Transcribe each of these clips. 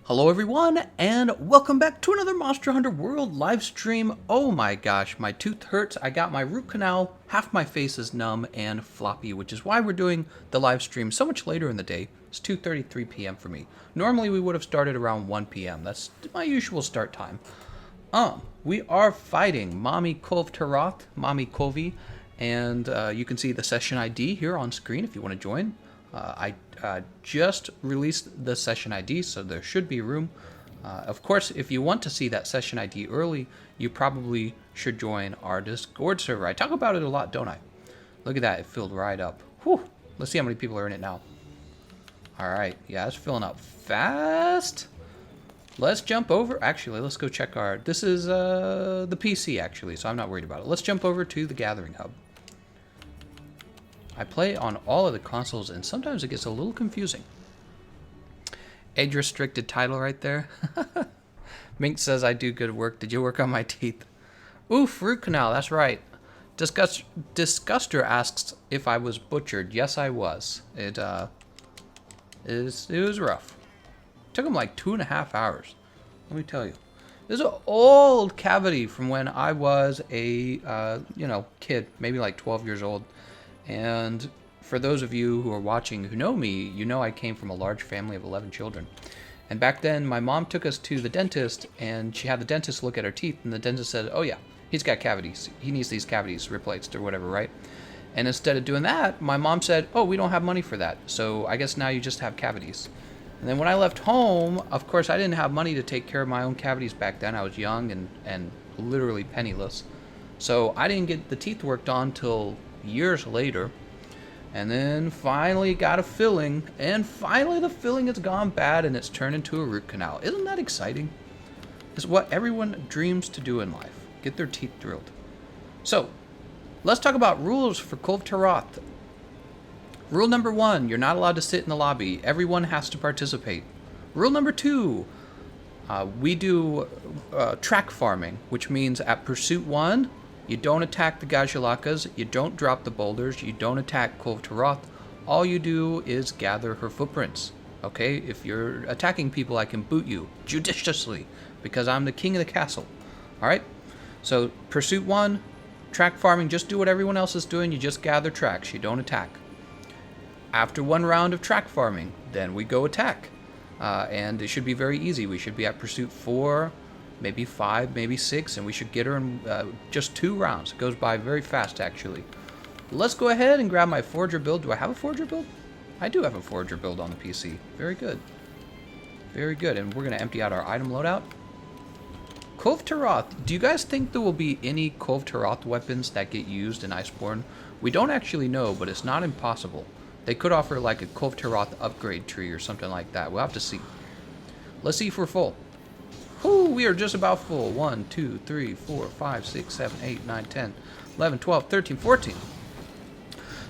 Hello everyone, and welcome back to another Monster Hunter World live stream. Oh my gosh, my tooth hurts. I got my root canal, half my face is numb and floppy, which is why we're doing the live stream so much later in the day. It's 2:33 p.m. for me. Normally we would have started around 1 p.m. That's my usual start time. We are fighting Mommy Kulve Taroth, Mommy Kulvey, and you can see the session ID here on screen if you want to join. I just released the session ID, so there should be room. Of course, if you want to see that session ID early, you probably should join our Discord server. I talk about it a lot, don't I? Look at that, it filled right up. Whew. Let's see how many people are in it now. Alright, yeah, it's filling up fast. Let's jump over. Actually, let's go check our... This is the PC, actually, so I'm not worried about it. Let's jump over to the Gathering Hub. I play on all of the consoles, and sometimes it gets a little confusing. Age-restricted title right there. Mink says, I do good work. Did you work on my teeth? Oof, root canal, that's right. Disguster asks if I was butchered. Yes, I was. It was rough. Took him like 2.5 hours. Let me tell you. This is an old cavity from when I was a, kid. Maybe like 12 years old. And for those of you who are watching who know me, you know I came from a large family of 11 children. And back then, my mom took us to the dentist, and she had the dentist look at our teeth, and the dentist said, oh yeah, he's got cavities. He needs these cavities replaced or whatever, right? And instead of doing that, my mom said, oh, we don't have money for that, so I guess now you just have cavities. And then when I left home, of course, I didn't have money to take care of my own cavities back then. I was young and literally penniless. So I didn't get the teeth worked on till years later, and then finally got a filling, and finally the filling has gone bad and it's turned into a root canal. Isn't that exciting? It's what everyone dreams to do in life, get their teeth drilled. So let's talk about rules for Kulve Taroth. Rule number 1, you're not allowed to sit in the lobby. Everyone has to participate. Rule number 2, we do track farming, which means at Pursuit 1, you don't attack the Gajalakas, you don't drop the boulders, you don't attack Kulve Taroth. All you do is gather her footprints. Okay, if you're attacking people, I can boot you judiciously because I'm the king of the castle. Alright, so Pursuit 1, track farming, just do what everyone else is doing, you just gather tracks, you don't attack. After one round of track farming, then we go attack. And it should be very easy. We should be at Pursuit 4, maybe 5, maybe 6, and we should get her in just 2 rounds. It goes by very fast, actually. Let's go ahead and grab my Forger build. Do I have a Forger build? I do have a Forger build on the PC. Very good. Very good, and we're going to empty out our item loadout. Kulve Taroth. Do you guys think there will be any Kulve Taroth weapons that get used in Iceborne? We don't actually know, but it's not impossible. They could offer like a Kulve Taroth upgrade tree or something like that. We'll have to see. Let's see if we're full. Whoo, we are just about full. 1, 2, 3, 4, 5, 6, 7, 8, 9, 10, 11, 12, 13, 14.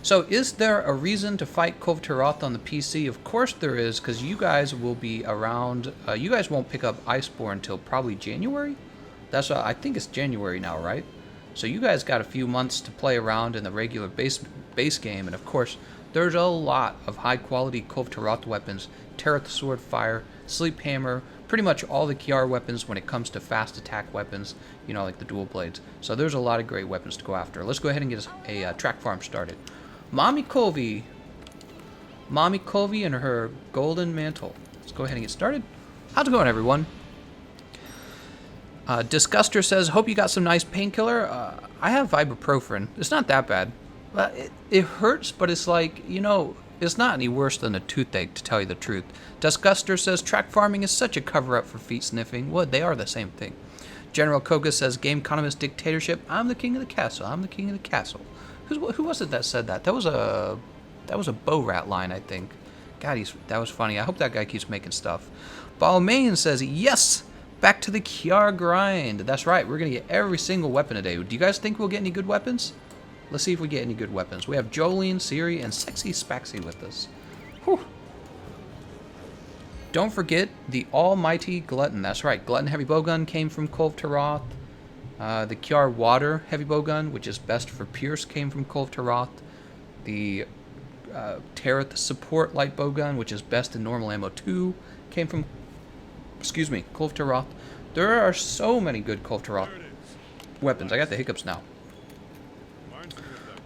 So is there a reason to fight Kulve Taroth on the PC? Of course there is, because you guys will be around. You guys won't pick up Iceborne until probably January. That's I think it's January now, right? So you guys got a few months to play around in the regular base game, and of course there's a lot of high quality Kulve Taroth weapons. Taroth Sword Fire, Sleep Hammer, pretty much all the Kiar weapons when it comes to fast attack weapons, you know, like the dual blades. So there's a lot of great weapons to go after. Let's go ahead and get a track farm started. Mommy Kulvey and her golden mantle. Let's go ahead and get started. How's it going, everyone? Disguster says, hope you got some nice painkiller. I have ibuprofen. It's not that bad. It hurts, but it's like, you know, it's not any worse than a toothache, to tell you the truth. Disguster says, track farming is such a cover-up for feet sniffing. Well, they are the same thing. General Koga says, Gameconomist dictatorship. I'm the king of the castle. I'm the king of the castle. Who was it that said that? That was a Bow Rat line, I think. God, that was funny. I hope that guy keeps making stuff. Balmain says, yes, back to the Kiar grind. That's right. We're going to get every single weapon today. Do you guys think we'll get any good weapons? Let's see if we get any good weapons. We have Jolene, Siri, and Sexy Spaxy with us. Whew. Don't forget the almighty Glutton. That's right. Glutton Heavy Bowgun came from Kulve Taroth. The Kiar Water Heavy Bowgun, which is best for Pierce, came from Kulve Taroth. The Taroth Support Light Bowgun, which is best in normal ammo 2, came from Excuse me, Kulve Taroth. There are so many good Kulve Taroth weapons. I got the hiccups now.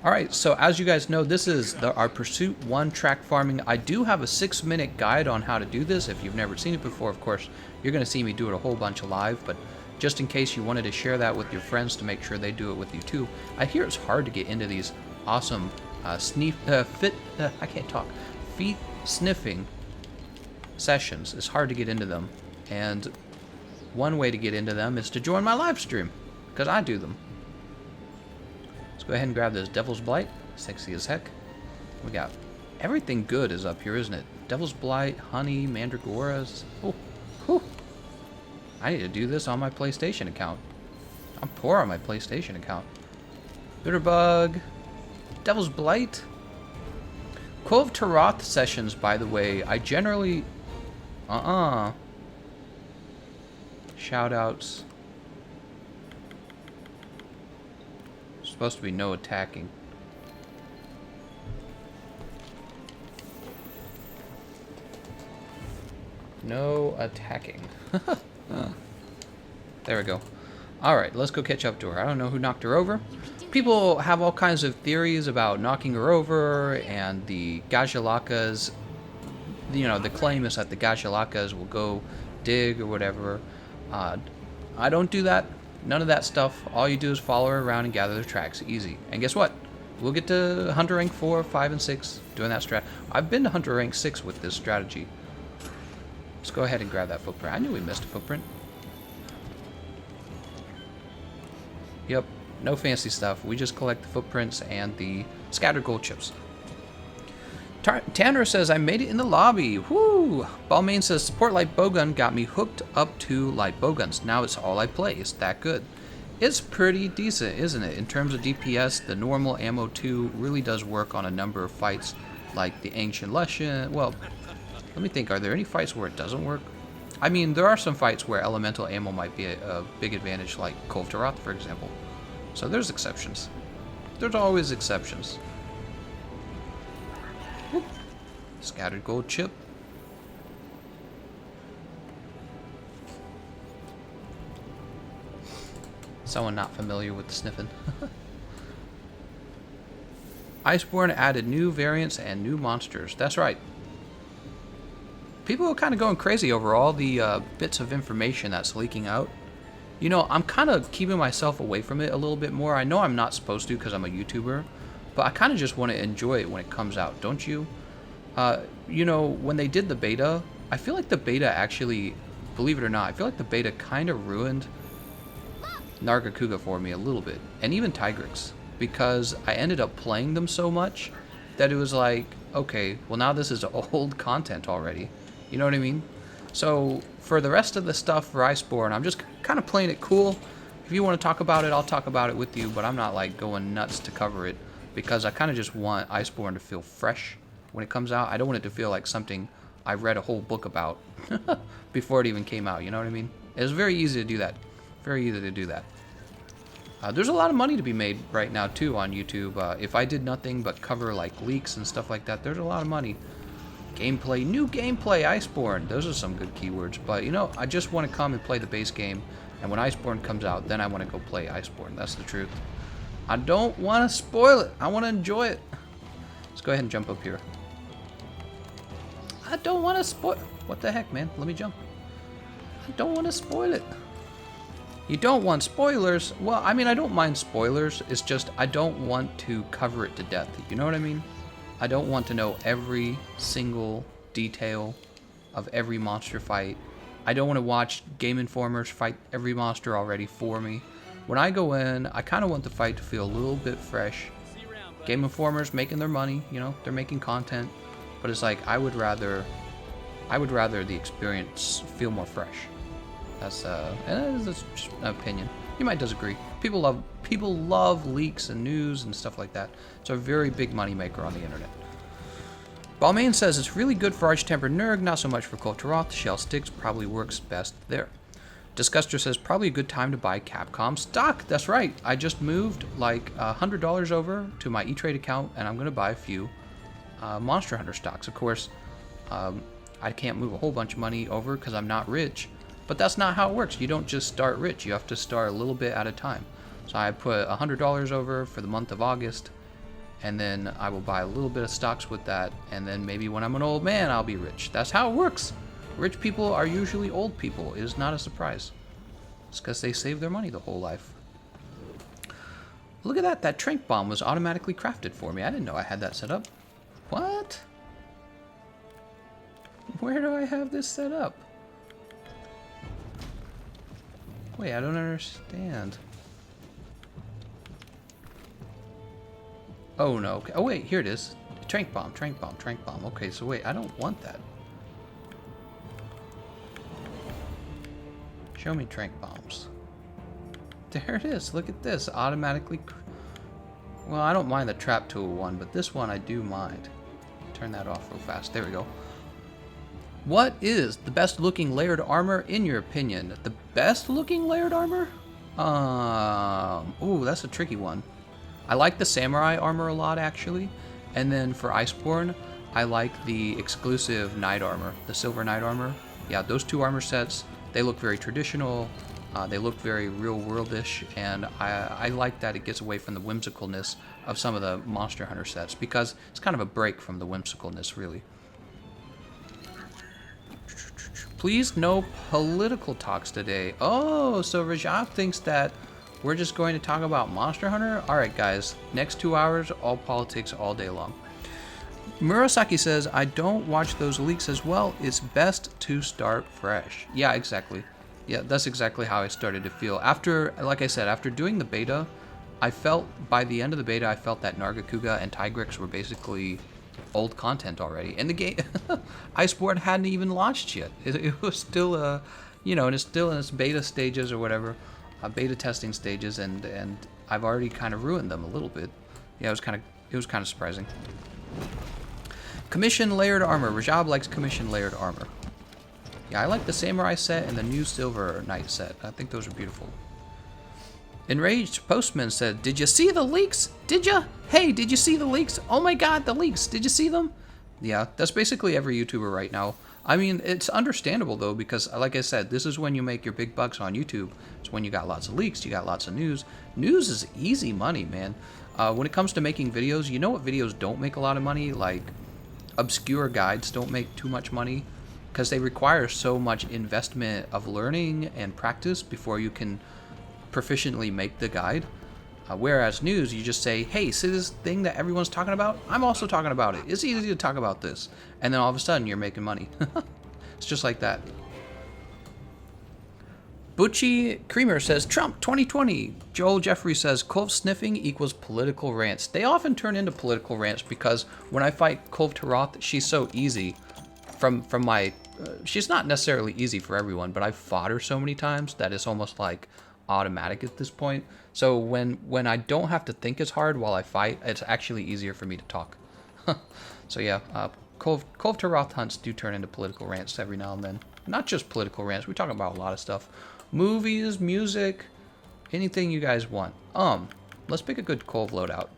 Alright, so as you guys know, this is our Pursuit 1 track farming. I do have a 6-minute guide on how to do this. If you've never seen it before, of course, you're going to see me do it a whole bunch of live, but just in case you wanted to share that with your friends to make sure they do it with you too. I hear it's hard to get into these awesome feet sniffing sessions. It's hard to get into them, and one way to get into them is to join my live stream, because I do them. Go ahead and grab this Devil's Blight. Sexy as heck. We got everything good is up here, isn't it? Devil's Blight, honey, mandragoras. Oh, whew. I need to do this on my PlayStation account. I'm poor on my PlayStation account. Bitterbug. Devil's Blight. Kulve Taroth sessions, by the way, I generally... Shoutouts. Supposed to be no attacking. No attacking. There we go. Alright, let's go catch up to her. I don't know who knocked her over. People have all kinds of theories about knocking her over, and the Gajalakas, you know, the claim is that the Gajalakas will go dig or whatever. I don't do that. None of that stuff. All you do is follow her around and gather the tracks. Easy. And guess what? We'll get to Hunter Rank 4, 5, and 6 doing that strat. I've been to Hunter Rank 6 with this strategy. Let's go ahead and grab that footprint. I knew we missed a footprint. Yep. No fancy stuff. We just collect the footprints and the scattered gold chips. Tanner says, I made it in the lobby. Woo! Balmain says, support light bowgun got me hooked up to light bowguns. Now it's all I play. It's that good. It's pretty decent, isn't it? In terms of DPS, the normal ammo 2 really does work on a number of fights, like the Ancient Lesson. Well, let me think. Are there any fights where it doesn't work? I mean, there are some fights where elemental ammo might be a big advantage, like Kulve Taroth, for example. So there's exceptions. There's always exceptions. Whoop. Scattered gold chip. Someone not familiar with the sniffing. Iceborne added new variants and new monsters. That's right. People are kind of going crazy over all the bits of information that's leaking out. You know, I'm kind of keeping myself away from it a little bit more. I know I'm not supposed to because I'm a YouTuber, but I kind of just want to enjoy it when it comes out, don't you? You know, when they did the beta, I feel like the beta actually, believe it or not, I feel like the beta kind of ruined Nargacuga for me a little bit, and even Tigrix, because I ended up playing them so much that it was like, okay, well now this is old content already. You know what I mean? So for the rest of the stuff for Iceborne, I'm just kind of playing it cool. If you want to talk about it, I'll talk about it with you, but I'm not like going nuts to cover it because I kind of just want Iceborne to feel fresh when it comes out. I don't want it to feel like something I read a whole book about before it even came out, you know what I mean? It's very easy to do that. Very easy to do that. There's a lot of money to be made right now too on YouTube. If I did nothing but cover like leaks and stuff like that, there's a lot of money. Gameplay, new gameplay, Iceborne. Those are some good keywords. But you know, I just want to come and play the base game, and when Iceborne comes out, then I want to go play Iceborne. That's the truth. I don't want to spoil it. I want to enjoy it. Let's go ahead and jump up here. I don't want to spoil. What the heck, man? Let me jump. I don't want to spoil it. You don't want spoilers? Well, I mean, I don't mind spoilers. It's just I don't want to cover it to death. You know what I mean? I don't want to know every single detail of every monster fight. I don't want to watch Game Informers fight every monster already for me. When I go in, I kind of want the fight to feel a little bit fresh. Game Informers making their money, you know, they're making content, but it's like I would rather the experience feel more fresh. That's just an opinion. You might disagree. People love leaks and news and stuff like that. It's a very big moneymaker on the internet. Balmain says it's really good for Arch-Tempered Nerg, not so much for Kulve Taroth. Shell Sticks probably works best there. Disguster says probably a good time to buy Capcom stock. That's right. I just moved like $100 over to my E-Trade account, and I'm going to buy a few Monster Hunter stocks. Of course, I can't move a whole bunch of money over because I'm not rich. But that's not how it works. You don't just start rich. You have to start a little bit at a time. So I put $100 over for the month of August, and then I will buy a little bit of stocks with that, and then maybe when I'm an old man, I'll be rich. That's how it works. Rich people are usually old people. It is not a surprise. It's because they save their money the whole life. Look at that. That trank bomb was automatically crafted for me. I didn't know I had that set up. What? Where do I have this set up? Wait, I don't understand. Oh no. Okay. Oh wait, here it is. Trank bomb, trank bomb, trank bomb. Okay, so wait, I don't want that. Show me trank bombs. There it is. Look at this. Automatically. Well, I don't mind the trap tool one, but this one I do mind. Turn that off real fast. There we go. What is the best looking layered armor in your opinion? The best looking layered armor? Ooh, that's a tricky one. I like the samurai armor a lot actually. And then for Iceborne, I like the exclusive knight armor, the silver knight armor. Yeah, those two armor sets, they look very traditional. They look very real worldish, and I like that it gets away from the whimsicalness of some of the Monster Hunter sets because it's kind of a break from the whimsicalness, really. Please, no political talks today. Oh, so Rajab thinks that we're just going to talk about Monster Hunter? Alright guys, next 2 hours, all politics all day long. Murasaki says, I don't watch those leaks as well. It's best to start fresh. Yeah, exactly. Yeah, that's exactly how I started to feel. After, like I said, after doing the beta, I felt, by the end of the beta, I felt that Nargacuga and Tigrex were basically old content already. And the game, Iceborne hadn't even launched yet. It was still, you know, and it's still in its beta stages or whatever, beta testing stages, and I've already kind of ruined them a little bit. Yeah, it was kind of surprising. Commission layered armor. Rajab likes commission layered armor. Yeah, I like the samurai set and the new silver knight set. I think those are beautiful. Enraged Postman said, did you see the leaks? Did ya? Hey, did you see the leaks? Oh my god, the leaks. Did you see them? Yeah, that's basically every YouTuber right now. I mean, it's understandable though, because like I said, this is when you make your big bucks on YouTube. It's when you got lots of leaks, you got lots of news. News is easy money, man. When it comes to making videos, you know what videos don't make a lot of money? Like, obscure guides don't make too much money, because they require so much investment of learning and practice before you can proficiently make the guide. Whereas news, you just say, hey, see this thing that everyone's talking about? I'm also talking about it. It's easy to talk about this. And then all of a sudden, you're making money. It's just like that. Butchie Creamer says, Trump 2020. Joel Jeffrey says, Kulve sniffing equals political rants. They often turn into political rants because when I fight Kulve Taroth, she's so easy. From my, she's not necessarily easy for everyone, but I've fought her so many times that it's almost like automatic at this point. So when I don't have to think as hard while I fight, it's actually easier for me to talk. So yeah, Kulve Taroth hunts do turn into political rants every now and then. Not just political rants, we talk about a lot of stuff. Movies, music, anything you guys want. Let's pick a good Kulve loadout.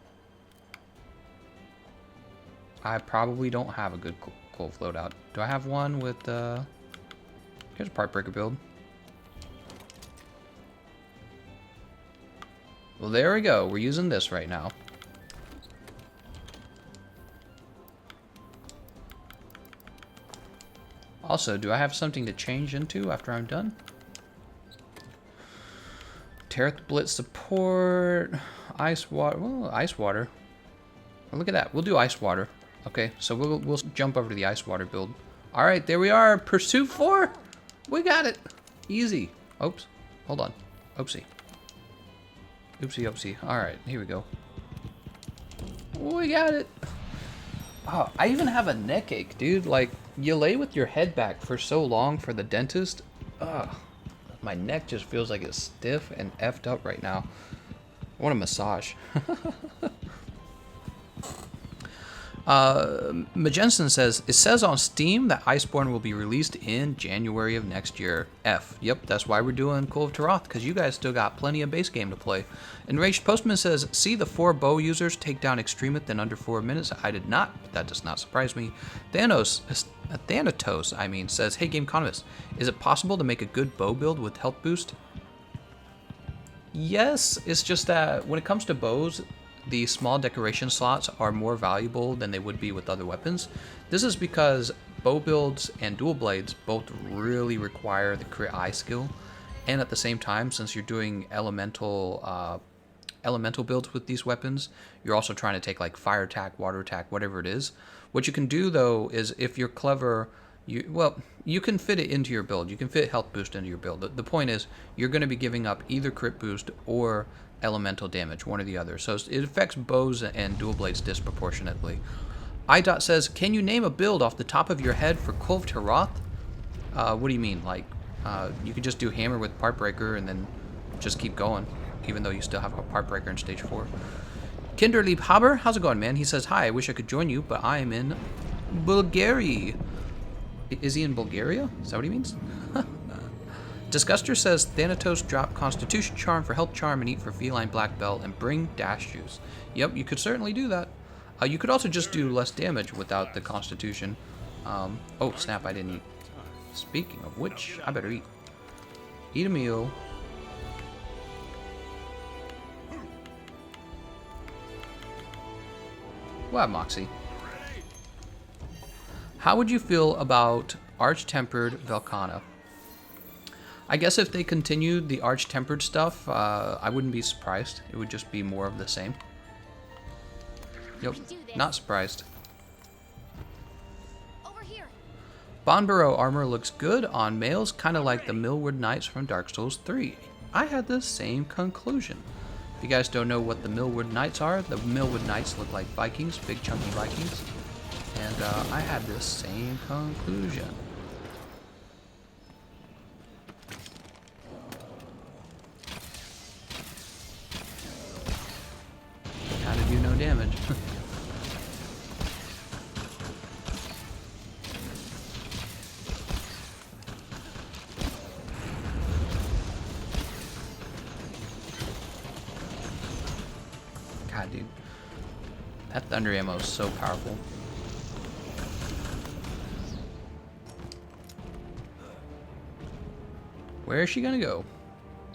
I probably don't have a good Kulve loadout. Do I have one with, here's a part breaker build. Well, there we go. We're using this right now. Also, do I have something to change into after I'm done? Taroth Blitz support, ice water. Well, ice water. Oh, look at that. We'll do ice water. Okay, so we'll jump over to the ice water build. All right, there we are. Pursuit 4. We got it. Easy. Oops. Hold on. Oopsie. Oopsie, oopsie. All right, here we go. We got it. Oh, I even have a neck ache, dude. Like, you lay with your head back for so long for the dentist. Ugh. My neck just feels like it's stiff and effed up right now. I want a massage. Majensen says, it says on Steam that Iceborne will be released in January of next year. F. Yep, that's why we're doing Kulve Taroth, because you guys still got plenty of base game to play. Enraged Postman says, see the 4 bow users take down Extremith in under 4 minutes? I did not, but that does not surprise me. Thanatos, says, hey Gameconomist, is it possible to make a good bow build with health boost? Yes, it's just that when it comes to bows, the small decoration slots are more valuable than they would be with other weapons. This is because bow builds and dual blades both really require the crit eye skill, and at the same time, since you're doing elemental builds with these weapons, you're also trying to take like fire attack, water attack, whatever it is. What you can do though is, if you're clever, you can fit it into your build. You can fit health boost into your build. The point is, you're going to be giving up either crit boost or elemental damage, one or the other. So it affects bows and dual blades disproportionately. iDot says, can you name a build off the top of your head for Kulve Taroth? What do you mean? Like, you could just do hammer with part breaker and then just keep going, even though you still have a part breaker in stage 4. Kinderlieb Haber, how's it going, man? He says, hi, I wish I could join you, but I am in Bulgaria. Is he in Bulgaria? Is that what he means? Disguster says, Thanatos drop Constitution Charm for Health Charm and eat for Feline Black Belt and bring Dash Juice. Yep, you could certainly do that. You could also just do less damage without the Constitution. Oh, snap, I didn't eat. Speaking of which, I better eat. Eat a meal. Wow, Moxie. How would you feel about Arch-Tempered Velkhana? I guess if they continued the Arch-Tempered stuff, I wouldn't be surprised. It would just be more of the same. Yep, not surprised. Over here. Bonborough armor looks good on males, kind of like the Millwood Knights from Dark Souls 3. I had the same conclusion. If you guys don't know what the Millwood Knights are, the Millwood Knights look like Vikings, big chunky Vikings. And I had the same conclusion. How to do no damage. God, dude. That thunder ammo is so powerful. Where is she gonna go?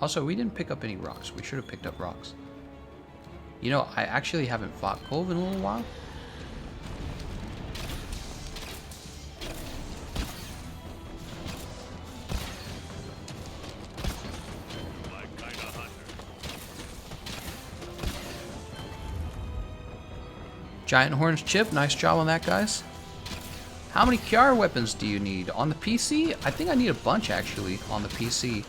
Also, we didn't pick up any rocks. We should have picked up rocks. You know, I actually haven't fought Kulve in a little while. Giant Horns Chip, nice job on that, guys. How many Kiara weapons do you need? On the PC? I think I need a bunch, actually, on the PC.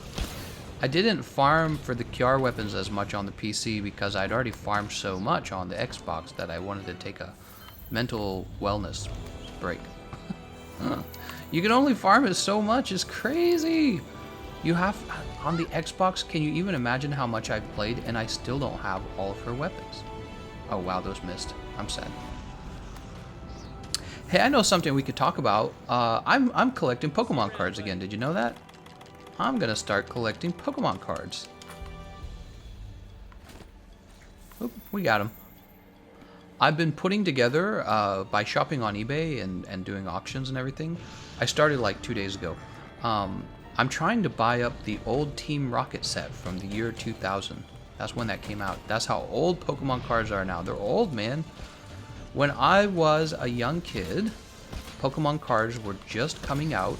I didn't farm for the Kiara weapons as much on the PC because I'd already farmed so much on the Xbox that I wanted to take a mental wellness break. You can only farm it so much, it's crazy. You have, on the Xbox, can you even imagine how much I've played and I still don't have all of her weapons? Oh wow, those missed. I'm sad. Hey, I know something we could talk about. I'm collecting Pokemon cards again. Did you know that? I'm gonna start collecting Pokemon cards. Oop, we got them. I've been putting together, by shopping on eBay and doing auctions and everything. I started like 2 days ago. I'm trying to buy up the old Team Rocket set from the year 2000. That's when that came out. That's how old Pokemon cards are now. They're old, man. When I was a young kid, Pokemon cards were just coming out.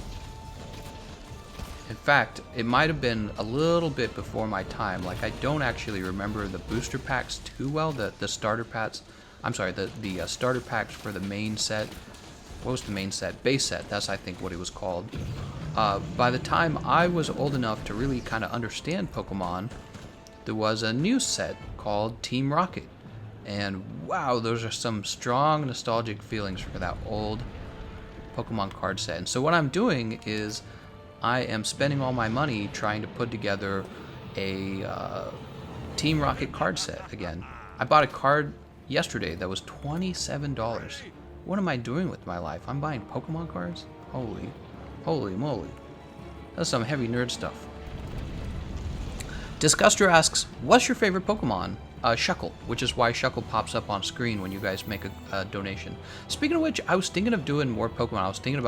In fact, it might have been a little bit before my time. Like, I don't actually remember the booster packs too well, the starter packs. I'm sorry, the starter packs for the main set. What was the main set? Base set, that's I think what it was called. By the time I was old enough to really kind of understand Pokemon, there was a new set called Team Rocket. And wow, those are some strong nostalgic feelings for that old Pokemon card set. And so what I'm doing is I am spending all my money trying to put together a Team Rocket card set again. I bought a card yesterday that was $27. What am I doing with my life? I'm buying Pokemon cards? Holy moly. That's some heavy nerd stuff. Disguster asks, what's your favorite Pokemon? Shuckle, which is why Shuckle pops up on screen when you guys make a donation. Speaking of which, I was thinking of doing more Pokemon. I was thinking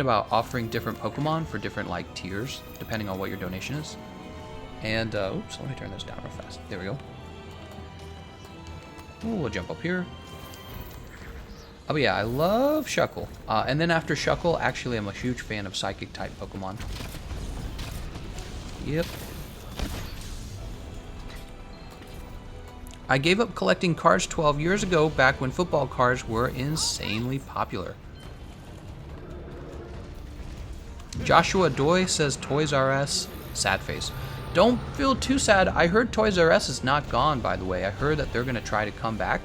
about offering different Pokemon for different like tiers, depending on what your donation is. And oops, let me turn this down real fast. There we go. Ooh, we'll jump up here. Oh yeah, I love Shuckle. And then after Shuckle, actually, I'm a huge fan of Psychic type Pokemon. Yep. I gave up collecting cards 12 years ago, back when football cards were insanely popular. Joshua Doy says Toys R Us, sad face. Don't feel too sad. I heard Toys R Us is not gone, by the way. I heard that they're going to try to come back,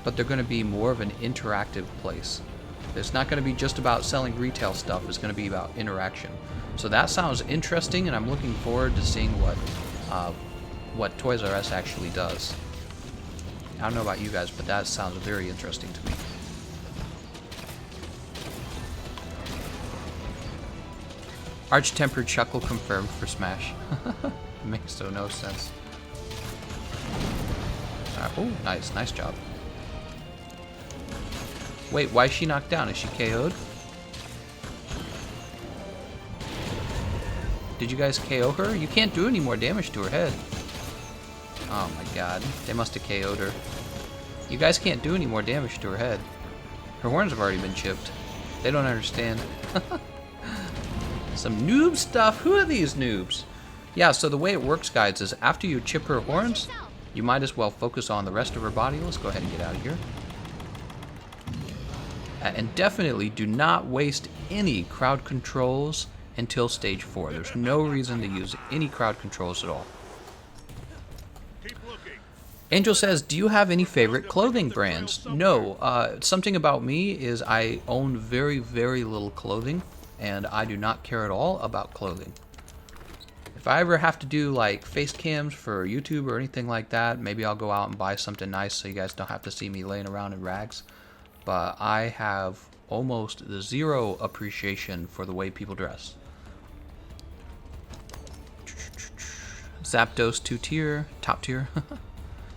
but they're going to be more of an interactive place. It's not going to be just about selling retail stuff. It's going to be about interaction. So that sounds interesting, and I'm looking forward to seeing what Toys R Us actually does. I don't know about you guys, but that sounds very interesting to me. Arch-tempered Shuckle confirmed for Smash. Makes no sense. Oh, nice job. Wait, why is she knocked down? Is she KO'd? Did you guys KO her? You can't do any more damage to her head. Oh my god, they must have KO'd her. You guys can't do any more damage to her head. Her horns have already been chipped. They don't understand. Some noob stuff. Who are these noobs? Yeah, so the way it works, guys, is after you chip her horns, you might as well focus on the rest of her body. Let's go ahead and get out of here. And definitely do not waste any crowd controls until stage 4. There's no reason to use any crowd controls at all. Angel says, do you have any favorite clothing brands? No. Something about me is I own very, very little clothing, and I do not care at all about clothing. If I ever have to do like face cams for YouTube or anything like that, maybe I'll go out and buy something nice so you guys don't have to see me laying around in rags. But I have almost zero appreciation for the way people dress. Zapdos 2-tier, top tier.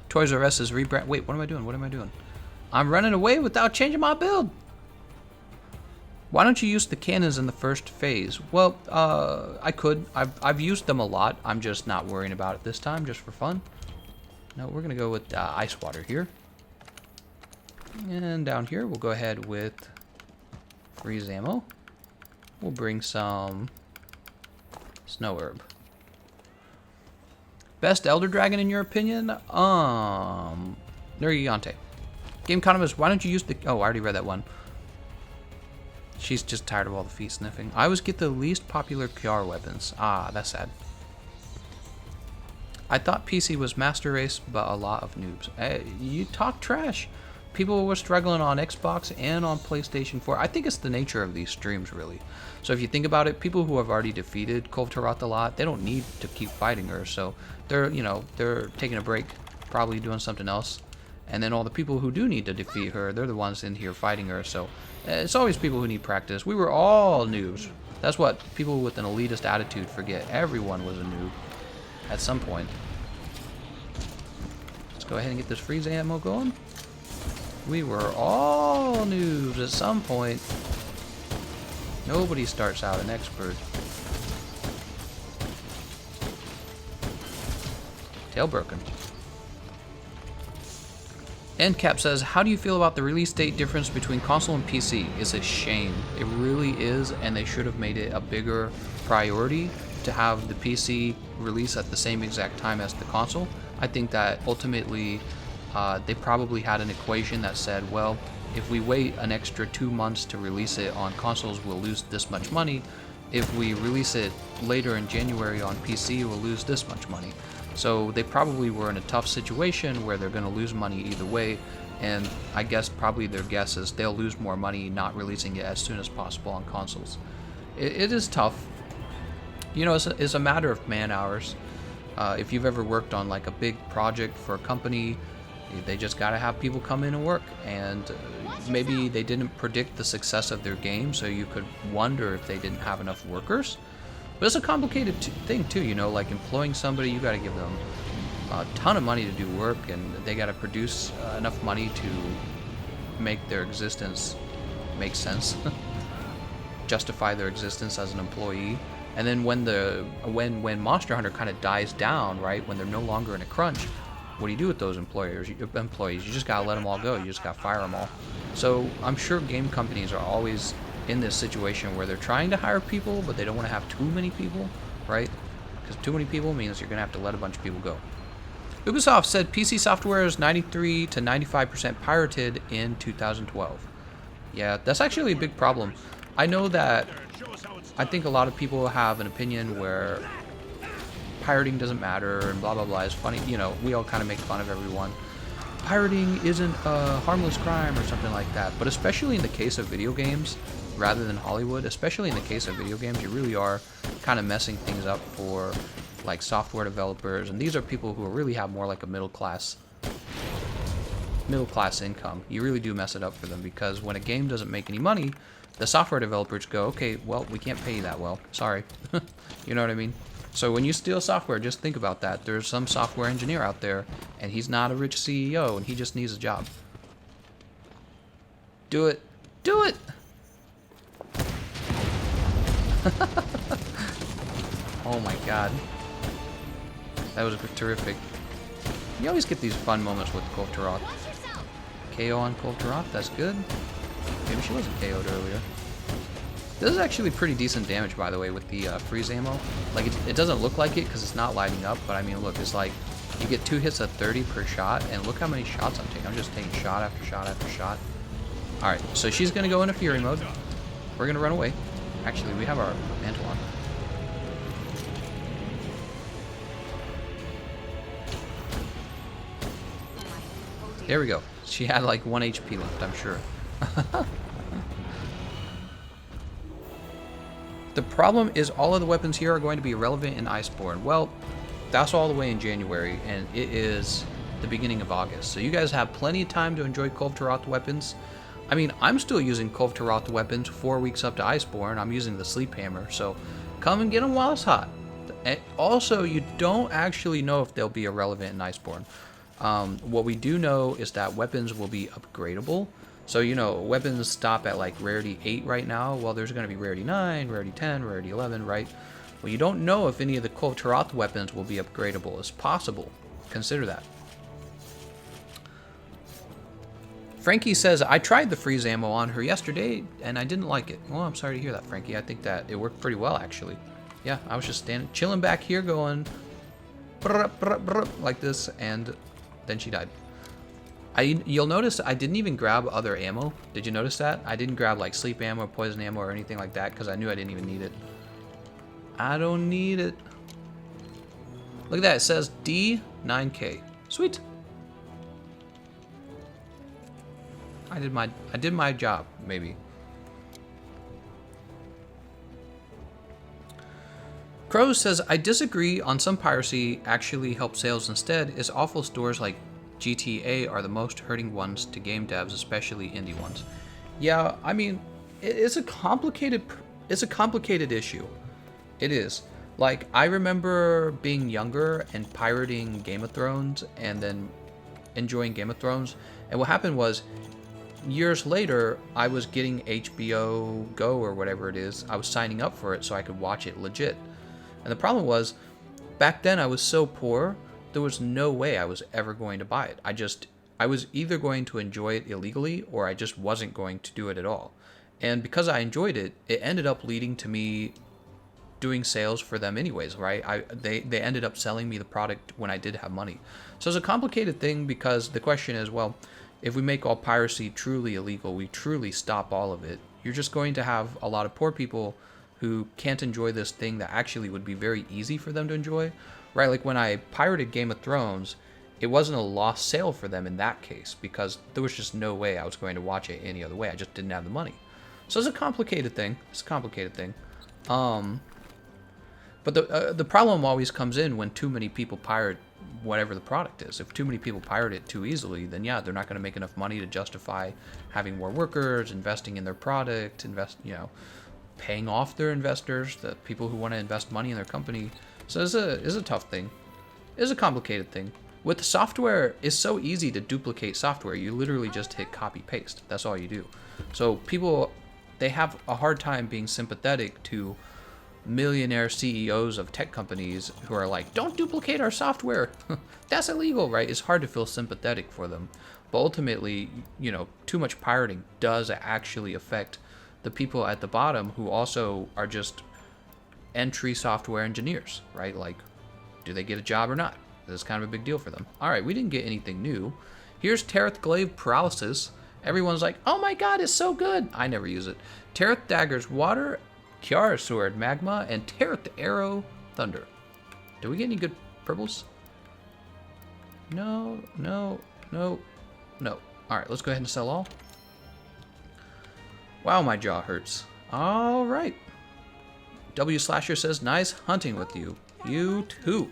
Toys R Us is rebrand. Wait, what am I doing? I'm running away without changing my build. Why don't you use the cannons in the first phase? Well, I could. I've used them a lot. I'm just not worrying about it this time, just for fun. No, we're gonna go with ice water here. And down here, we'll go ahead with freeze ammo. We'll bring some snow herb. Best Elder Dragon in your opinion? Nergigante. Gameconomist, why don't you use the... Oh, I already read that one. She's just tired of all the feet sniffing. I always get the least popular PR weapons. Ah, that's sad. I thought PC was master race, but a lot of noobs. You talk trash. People were struggling on Xbox and on PlayStation 4. I think it's the nature of these streams, really. So if you think about it, people who have already defeated Kulve Taroth a lot, they don't need to keep fighting her. So they're, you know, they're taking a break, probably doing something else. And then all the people who do need to defeat her, they're the ones in here fighting her. So it's always people who need practice. We were all noobs. That's what people with an elitist attitude forget. Everyone was a noob at some point. Let's go ahead and get this freeze ammo going. We were all noobs at some point. Nobody starts out an expert. Tail broken. Endcap says, how do you feel about the release date difference between console and PC? It's a shame. It really is, and they should have made it a bigger priority to have the PC release at the same exact time as the console. I think that ultimately they probably had an equation that said, well, if we wait an extra 2 months to release it on consoles, we'll lose this much money. If we release it later in January on PC, we'll lose this much money. So they probably were in a tough situation where they're going to lose money either way, and I guess probably their guess is they'll lose more money not releasing it as soon as possible on consoles. It is tough. You know, it's a matter of man hours. If you've ever worked on like a big project for a company, they just got to have people come in and work, and maybe they didn't predict the success of their game, so you could wonder if they didn't have enough workers. But it's a complicated thing too, you know, like employing somebody, you got to give them a ton of money to do work, and they got to produce enough money to make their existence make sense, justify their existence as an employee. And then when Monster Hunter kind of dies down, right, when they're no longer in a crunch, what do you do with those employees? You just gotta let them all go. You just gotta fire them all. So I'm sure game companies are always in this situation where they're trying to hire people, but they don't want to have too many people, right? Because too many people means you're gonna have to let a bunch of people go. Ubisoft said PC software is 93 to 95% pirated in 2012. Yeah, that's actually a big problem. I know that I think a lot of people have an opinion where pirating doesn't matter and blah blah blah. It's funny, you know, we all kind of make fun of everyone. Pirating isn't a harmless crime or something like that, but especially in the case of video games rather than Hollywood, especially in the case of video games, you really are kind of messing things up for like software developers, and these are people who really have more like a middle class income. You really do mess it up for them, because when a game doesn't make any money, the software developers go, okay, well, we can't pay you that well, sorry. You know what I mean? So when you steal software, just think about that. There's some software engineer out there, and he's not a rich CEO, and he just needs a job. Do it. Do it! Oh my god. That was terrific. You always get these fun moments with Kulve Taroth. KO on Kulve Taroth, that's good. Maybe she wasn't KO'd earlier. This is actually pretty decent damage, by the way, with the freeze ammo. Like, it doesn't look like it because it's not lighting up, but I mean, look, it's like you get 2 hits at 30 per shot, and look how many shots I'm taking. I'm just taking shot after shot after shot. Alright, so she's going to go into Fury mode. We're going to run away. Actually, we have our Mantle on. There we go. She had like 1 HP left, I'm sure. The problem is all of the weapons here are going to be irrelevant in Iceborne. Well, that's all the way in January, and it is the beginning of August. So you guys have plenty of time to enjoy Kulve Taroth weapons. I mean, I'm still using Kulve Taroth weapons 4 weeks up to Iceborne. I'm using the Sleep Hammer, so come and get them while it's hot. And also, you don't actually know if they'll be irrelevant in Iceborne. What we do know is that weapons will be upgradable. So, you know, weapons stop at like rarity 8 right now. Well, there's going to be rarity 9, rarity 10, rarity 11, right? Well, you don't know if any of the Kulve Taroth weapons will be upgradable. It's possible. Consider that. Frankie says, I tried the freeze ammo on her yesterday and I didn't like it. Well, I'm sorry to hear that, Frankie. I think that it worked pretty well, actually. Yeah, I was just chilling back here going brr, brr, brr, like this, and then she died. You'll notice I didn't even grab other ammo. Did you notice that? I didn't grab like sleep ammo, poison ammo, or anything like that because I knew I didn't even need it. I don't need it. Look at that. It says D9K. Sweet. I did my job, maybe. Crows says, I disagree on some piracy actually help sales instead, as awful stores like GTA are the most hurting ones to game devs, especially indie ones. Yeah, I mean, it's a complicated issue. It is. Like, I remember being younger and pirating Game of Thrones and then enjoying Game of Thrones, and what happened was, years later, I was getting HBO Go or whatever it is. I was signing up for it so I could watch it legit. And the problem was, back then I was so poor, there was no way I was ever going to buy it. I was either going to enjoy it illegally or I just wasn't going to do it at all. And because I enjoyed it, it ended up leading to me doing sales for them anyways, right? They ended up selling me the product when I did have money. So it's a complicated thing because the question is, well, if we make all piracy truly illegal, we truly stop all of it, you're just going to have a lot of poor people who can't enjoy this thing that actually would be very easy for them to enjoy, right? Like when I pirated Game of Thrones, it wasn't a lost sale for them in that case because there was just no way I was going to watch it any other way. I just didn't have the money. So it's a complicated thing. It's a complicated thing. But the problem always comes in when too many people pirate whatever the product is. If too many people pirate it too easily, then yeah, they're not going to make enough money to justify having more workers, investing in their product, paying off their investors, the people who want to invest money in their company. So it's a tough thing. It's a complicated thing. With the software, it's so easy to duplicate software. You literally just hit copy paste. That's all you do. So people, they have a hard time being sympathetic to millionaire CEOs of tech companies who are like, don't duplicate our software. That's illegal, right? It's hard to feel sympathetic for them. But ultimately, too much pirating does actually affect the people at the bottom who also are just entry software engineers, right? Like, do they get a job or not? This is kind of a big deal for them. All right, we didn't get anything new. Here's Taroth Glaive Paralysis. Everyone's like, oh my god, it's so good. I never use it. Taroth Daggers Water, Kiara Sword Magma, and Taroth Arrow Thunder. Do we get any good purples? No. All right, let's go ahead and sell all. Wow, my jaw hurts. All right. W Slasher says, nice hunting with you. You too.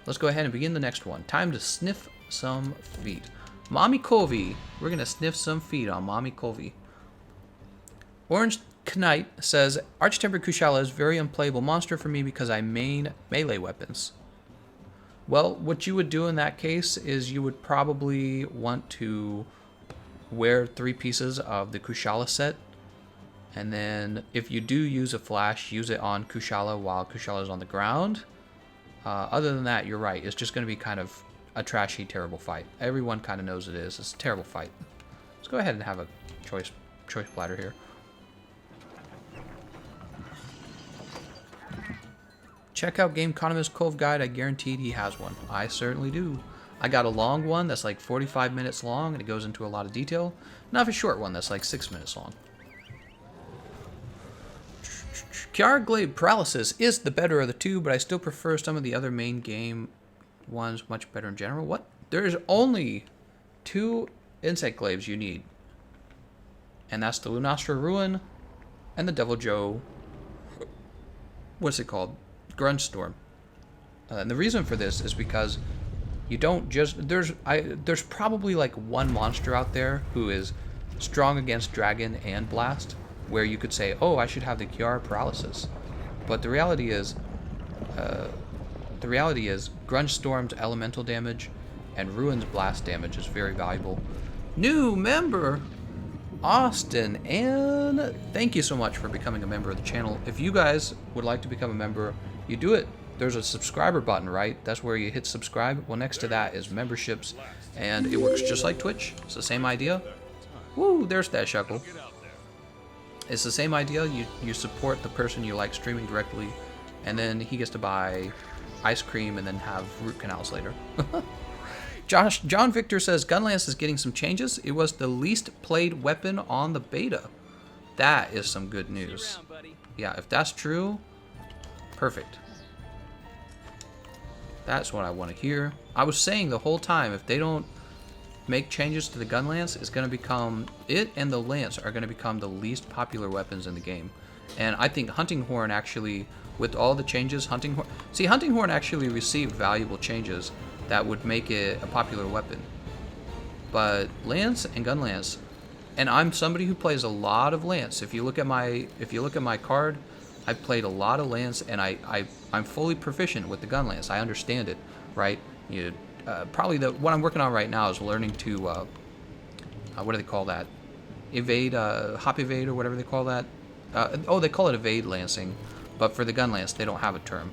Let's go ahead and begin the next one. Time to sniff some feet. Mommy Kulvey. We're going to sniff some feet on Mommy Kulvey. Orange Knight says, Arch-Tempered Kushala is a very unplayable monster for me because I main melee weapons. Well, what you would do in that case is you would probably want to wear 3 pieces of the Kushala set. And then if you do use a flash, use it on Kushala while Kushala is on the ground. Other than that, you're right. It's just going to be kind of a trashy, terrible fight. Everyone kind of knows it is. It's a terrible fight. Let's go ahead and have a choice platter here. Check out Gameconomist Kulve Guide. I guaranteed he has one. I certainly do. I got a long one that's like 45 minutes long, and it goes into a lot of detail. Not a short one that's like 6 minutes long. Kiara Glaive Paralysis is the better of the two, but I still prefer some of the other main game ones much better in general. What? There's only 2 insect glaives you need. And that's the Lunastra Ruin and the Devil Joe. What's it called? Grunge Storm. And the reason for this is because you don't just... There's probably like one monster out there who is strong against Dragon and Blast, where you could say, oh, I should have the Kiara Paralysis. But the reality is Grunge Storm's elemental damage and Ruin's blast damage is very valuable. New member, Austin, and thank you so much for becoming a member of the channel. If you guys would like to become a member, you do it. There's a subscriber button, right? That's where you hit subscribe. Well, next to that is memberships, and it works just like Twitch. It's the same idea. Woo, there's that Shuckle. It's the same idea. You support the person you like streaming directly, and then he gets to buy ice cream and then have root canals later. John Victor says, Gunlance is getting some changes. It was the least played weapon on the beta. That is some good news. Yeah, if that's true, perfect. That's what I want to hear. I was saying the whole time, if they don't make changes to the Gunlance, it's going to become... It and the Lance are going to become the least popular weapons in the game. And I think Hunting Horn actually, with all the changes, Hunting Horn actually received valuable changes that would make it a popular weapon. But Lance and Gunlance, and I'm somebody who plays a lot of Lance. If you look at my card, I've played a lot of Lance, and I'm fully proficient with the Gunlance. I understand it, right? Probably what I'm working on right now is learning to what do they call that? Evade, hop evade, or whatever they call that. They call it evade lancing, but for the Gunlance they don't have a term.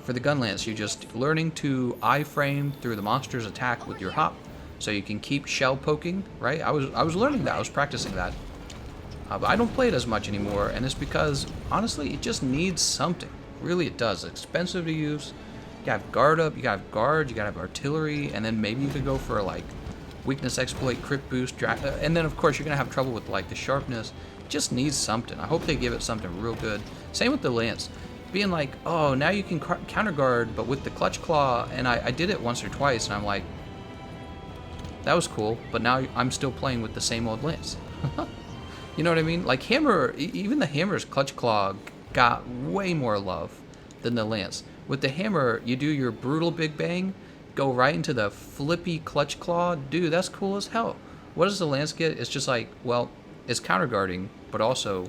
For the Gunlance, you're just learning to iframe through the monster's attack with your hop, so you can keep shell poking, right? I was learning that. I was practicing that. But I don't play it as much anymore, and it's because, honestly, it just needs something. Really, it does. It's expensive to use. You gotta have guard up, you gotta have guard, you gotta have artillery, and then maybe you could go for, like, weakness exploit, crit boost, and then, of course, you're gonna have trouble with, like, the sharpness. It just needs something. I hope they give it something real good. Same with the Lance. Being like, oh, now you can counter guard, but with the clutch claw, and I did it once or twice, and I'm like, that was cool, but now I'm still playing with the same old Lance. You know what I mean? Like Hammer, even the Hammer's clutch claw got way more love than the Lance. With the hammer, you do your brutal big bang, go right into the flippy clutch claw. Dude, that's cool as hell. What does the lance get? It's just like, well, it's counter guarding, but also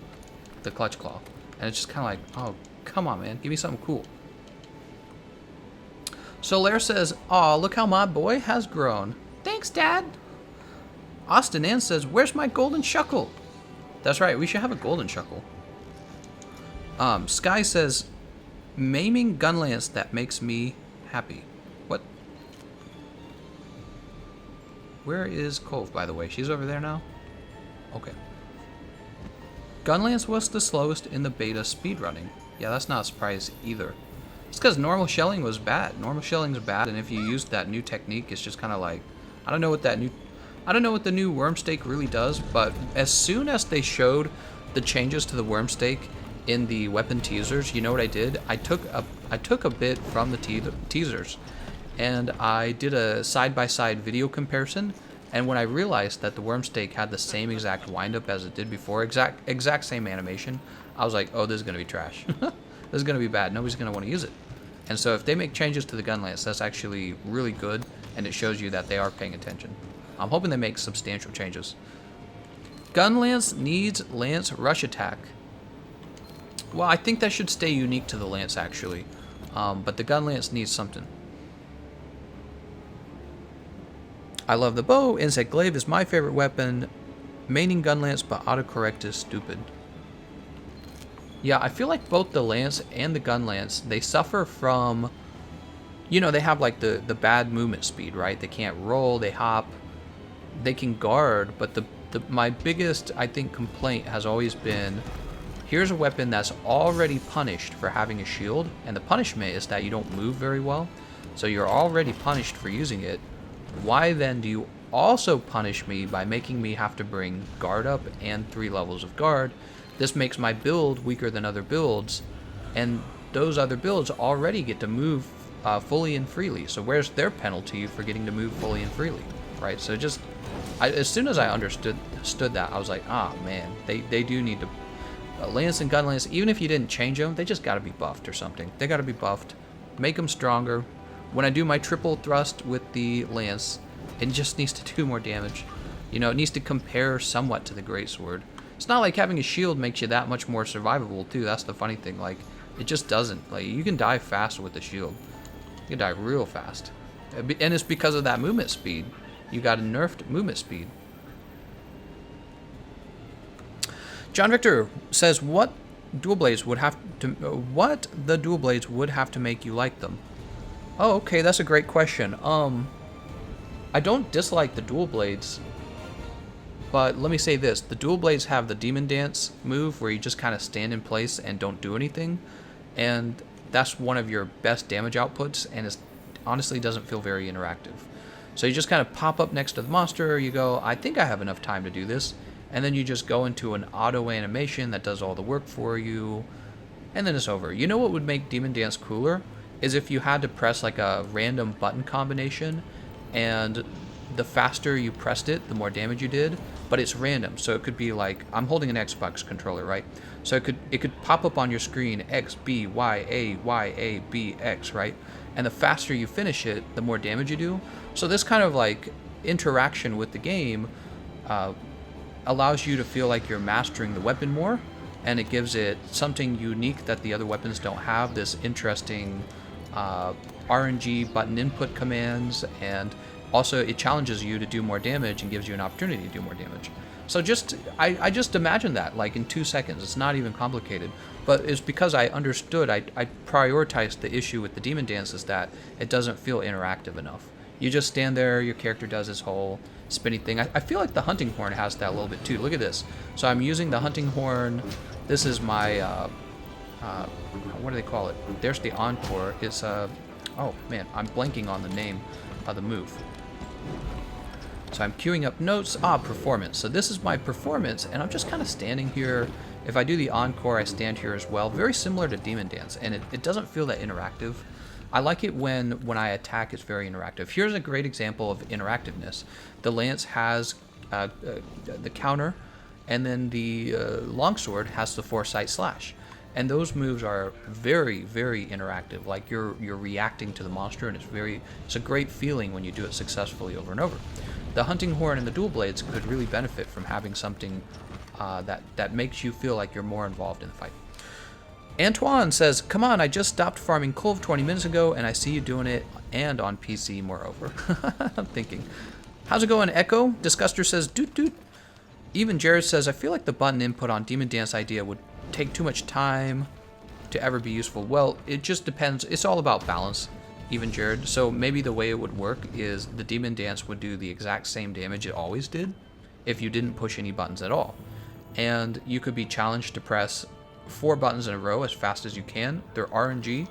the clutch claw. And it's just kind of like, oh, come on, man. Give me something cool. Solaire says, aw, look how my boy has grown. Thanks, Dad. Austin Ann says, where's my golden shuckle? That's right, we should have a golden shuckle. Sky says, maiming Gunlance that makes me happy. What? Where is Kulve, by the way? She's over there now? Okay. Gunlance was the slowest in the beta speedrunning. Yeah, that's not a surprise either. It's because normal shelling was bad. Normal shelling's bad, and if you used that new technique, it's just kind of like, I don't know what the new worm stake really does, but as soon as they showed the changes to the worm stake in the weapon teasers, you know what I did? I took a bit from the teasers, and I did a side-by-side video comparison. And when I realized that the worm stake had the same exact windup as it did before, exact same animation, I was like, oh, this is gonna be trash. This is gonna be bad. Nobody's gonna want to use it. And so if they make changes to the Gunlance, that's actually really good, and it shows you that they are paying attention. I'm hoping they make substantial changes. Gunlance needs Lance rush attack. Well, I think that should stay unique to the Lance, actually. But the Gunlance needs something. I love the bow. Insect Glaive is my favorite weapon. Maining Gunlance, but autocorrect is stupid. Yeah, I feel like both the Lance and the Gunlance, they suffer from, you know, they have like the bad movement speed, right? They can't roll, they hop, they can guard, but my biggest, I think, complaint has always been, here's a weapon that's already punished for having a shield, and the punishment is that you don't move very well, so you're already punished for using it. Why then do you also punish me by making me have to bring guard up and 3 levels of guard? This makes my build weaker than other builds, and those other builds already get to move fully and freely. So where's their penalty for getting to move fully and freely, right? So just, as soon as I understood that, I was like, ah, man, they do need to, Lance and Gunlance, even if you didn't change them, they just got to be buffed or something. They got to be buffed, make them stronger. When I do my triple thrust with the Lance, it just needs to do more damage. You know, it needs to compare somewhat to the Greatsword. It's not like having a shield makes you that much more survivable, too. That's the funny thing. Like, it just doesn't. Like, you can die fast with the shield. You can die real fast. And it's because of that movement speed. You got a nerfed movement speed. John Victor says, what the dual blades would have to make you like them? Oh, okay, that's a great question. I don't dislike the dual blades. But let me say this, the dual blades have the Demon Dance move where you just kind of stand in place and don't do anything. And that's one of your best damage outputs, and it honestly doesn't feel very interactive. So you just kind of pop up next to the monster, you go, I think I have enough time to do this. And then you just go into an auto animation that does all the work for you. And then it's over. You know what would make Demon Dance cooler? Is if you had to press like a random button combination, and the faster you pressed it, the more damage you did, but it's random. So it could be like, I'm holding an Xbox controller, right? So it could pop up on your screen, X, B, Y, A, B, X, right? And the faster you finish it, the more damage you do. So this kind of like interaction with the game allows you to feel like you're mastering the weapon more, and it gives it something unique that the other weapons don't have, this interesting RNG button input commands, and also it challenges you to do more damage and gives you an opportunity to do more damage. So I just imagine that like in 2 seconds. It's not even complicated, but it's because I understood, I prioritized the issue with the Demon Dance is that it doesn't feel interactive enough. You just stand there, your character does this whole spinny thing. I feel like the Hunting Horn has that a little bit too. Look at this. So I'm using the Hunting Horn. This is my, what do they call it? There's the Encore. It's, oh man, I'm blanking on the name of the move. So I'm queuing up notes. Performance. So this is my performance, and I'm just kind of standing here. If I do the Encore, I stand here as well. Very similar to Demon Dance, and it doesn't feel that interactive. I like it when I attack, it's very interactive. Here's a great example of interactiveness. The Lance has the counter, and then the longsword has the foresight slash. And those moves are very, very interactive. Like you're reacting to the monster, and it's a great feeling when you do it successfully over and over. The hunting horn and the dual blades could really benefit from having something that makes you feel like you're more involved in the fight. Antoine says, "Come on, I just stopped farming Kulve 20 minutes ago, and I see you doing it, and on PC, moreover." I'm thinking, how's it going, Echo? Disguster says, "Doot doot." Even Jared says, "I feel like the button input on Demon Dance idea would take too much time to ever be useful." Well, it just depends. It's all about balance, even Jared. So maybe the way it would work is the Demon Dance would do the exact same damage it always did if you didn't push any buttons at all. And you could be challenged to press 4 buttons in a row as fast as you can. They're RNG.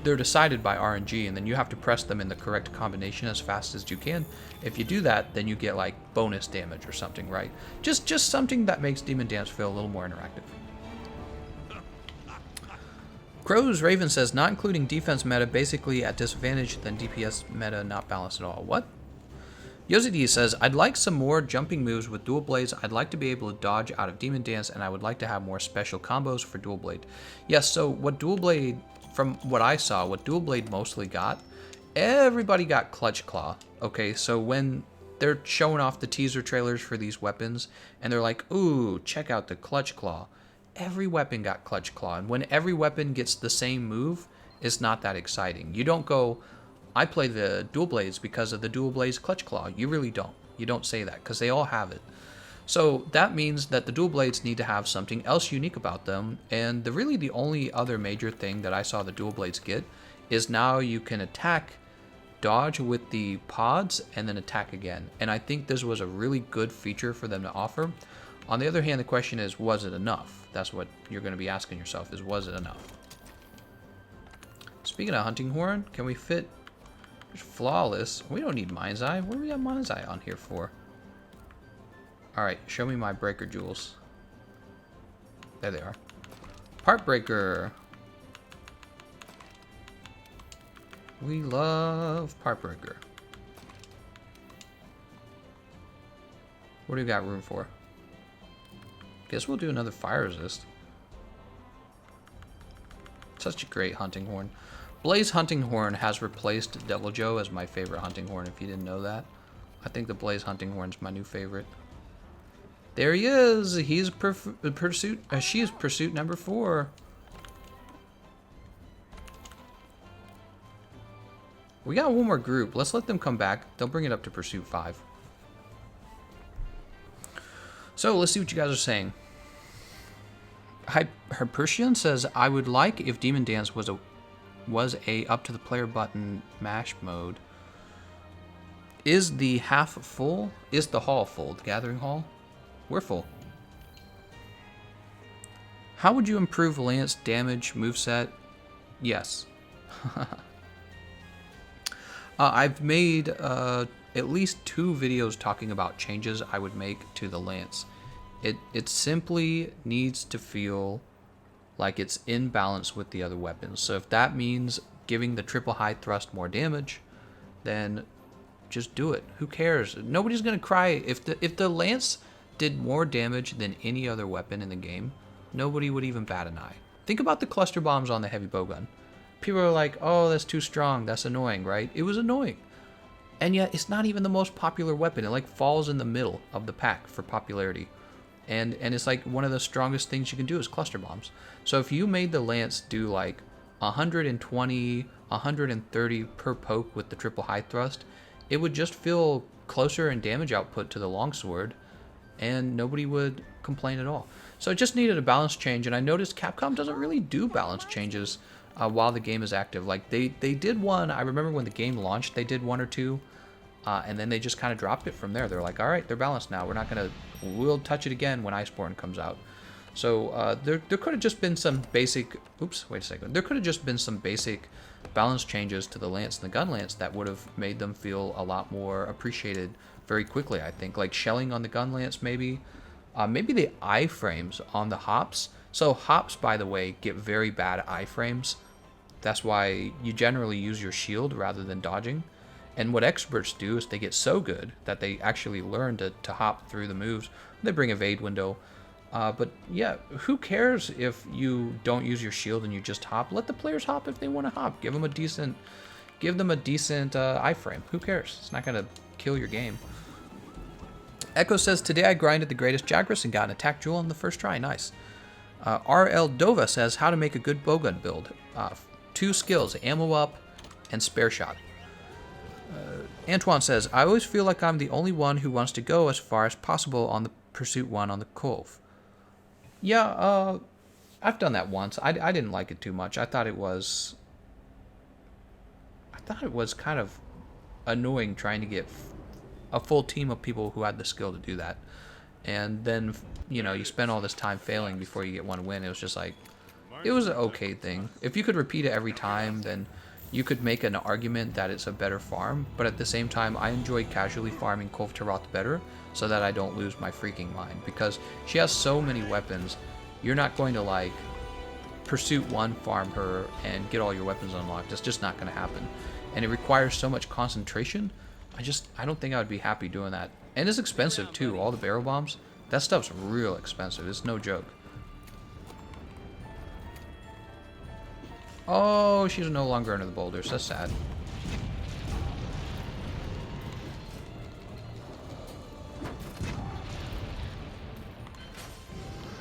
They're decided by RNG, and then you have to press them in the correct combination as fast as you can. If you do that, then you get like bonus damage or something, right? Just something that makes Demon Dance feel a little more interactive. Crow's Raven says, "Not including defense meta, basically at disadvantage, then DPS meta not balanced at all." What? Yozidi says, "I'd like some more jumping moves with dual blades. I'd like to be able to dodge out of Demon Dance, and I would like to have more special combos for dual blade." Yes, so what dual blade, from what I saw, what dual blade mostly got, everybody got Clutch Claw. Okay, so when they're showing off the teaser trailers for these weapons, and they're like, "Ooh, check out the Clutch Claw," every weapon got Clutch Claw, and when every weapon gets the same move, it's not that exciting. You don't go, "I play the dual blades because of the dual blades Clutch Claw." You really don't. You don't say that because they all have it. So that means that the dual blades need to have something else unique about them, and the only other major thing that I saw the dual blades get is now you can attack, dodge with the pods, and then attack again. And I think this was a really good feature for them to offer. On the other hand, the question is, was it enough? That's what you're going to be asking yourself, is was it enough? Speaking of hunting horn, can we fit Flawless? We don't need Mind's Eye. What do we have Mind's Eye on here for? Alright, show me my breaker jewels. There they are. Part breaker. We love part breaker. What do we got room for? Guess we'll do another fire resist. Such a great hunting horn. Blaze Hunting Horn has replaced Devil Joe as my favorite hunting horn, if you didn't know that. I think the Blaze Hunting Horn's my new favorite. There he is! He's pursuit. She is pursuit number 4. We got one more group. Let's let them come back. They'll bring it up to pursuit 5. So let's see what you guys are saying. Hypersian says, "I would like if Demon Dance was a up to the player button mash mode. Is the half full? Is the hall full? The gathering hall? We're full. How would you improve Lance damage moveset? Yes." I've made at least 2 videos talking about changes I would make to the Lance. It simply needs to feel like it's in balance with the other weapons. So if that means giving the triple high thrust more damage, then just do it. Who cares? Nobody's gonna cry if the Lance did more damage than any other weapon in the game. Nobody would even bat an eye. Think about the cluster bombs on the heavy bowgun. People are like, "Oh, that's too strong. That's annoying," right? It was annoying, and yet it's not even the most popular weapon. It like falls in the middle of the pack for popularity. And it's like one of the strongest things you can do is cluster bombs. So if you made the Lance do like 120, 130 per poke with the triple high thrust, it would just feel closer in damage output to the longsword, and nobody would complain at all. So it just needed a balance change, and I noticed Capcom doesn't really do balance changes while the game is active. Like they did one, I remember when the game launched, they did 1 or 2, and then they just kind of dropped it from there. They're like, all right, they're balanced now. We'll touch it again when Iceborne comes out. So there could have just been some basic, there could have just been some basic balance changes to the Lance and the Gunlance that would have made them feel a lot more appreciated very quickly, I think. Like shelling on the Gunlance maybe. Maybe the iframes on the hops. So hops, by the way, get very bad iframes. That's why you generally use your shield rather than dodging. And what experts do is they get so good that they actually learn to hop through the moves. They bring evade window. But yeah, who cares if you don't use your shield and you just hop? Let the players hop if they want to hop. Give them a decent iframe. Who cares? It's not gonna kill your game. Echo says, today I grinded the greatest Jagras and got an attack jewel on the first try. Nice. RL Dova says, how to make a good bowgun build. 2 skills, ammo up and spare shot. Antoine says, I always feel like I'm the only one who wants to go as far as possible on the Pursuit 1 on the Kulve. Yeah, I've done that once. I didn't like it too much. I thought it was kind of annoying trying to get a full team of people who had the skill to do that. And then, you know, you spend all this time failing before you get one win. It was just like, it was an okay thing. If you could repeat it every time, then you could make an argument that it's a better farm. But at the same time, I enjoy casually farming Kulve Taroth better so that I don't lose my freaking mind. Because she has so many weapons, you're not going to, like, Pursuit 1 farm her and get all your weapons unlocked. It's just not going to happen. And it requires so much concentration. I don't think I would be happy doing that. And it's expensive too, all the barrel bombs. That stuff's real expensive, it's no joke. Oh, she's no longer under the boulders, that's sad.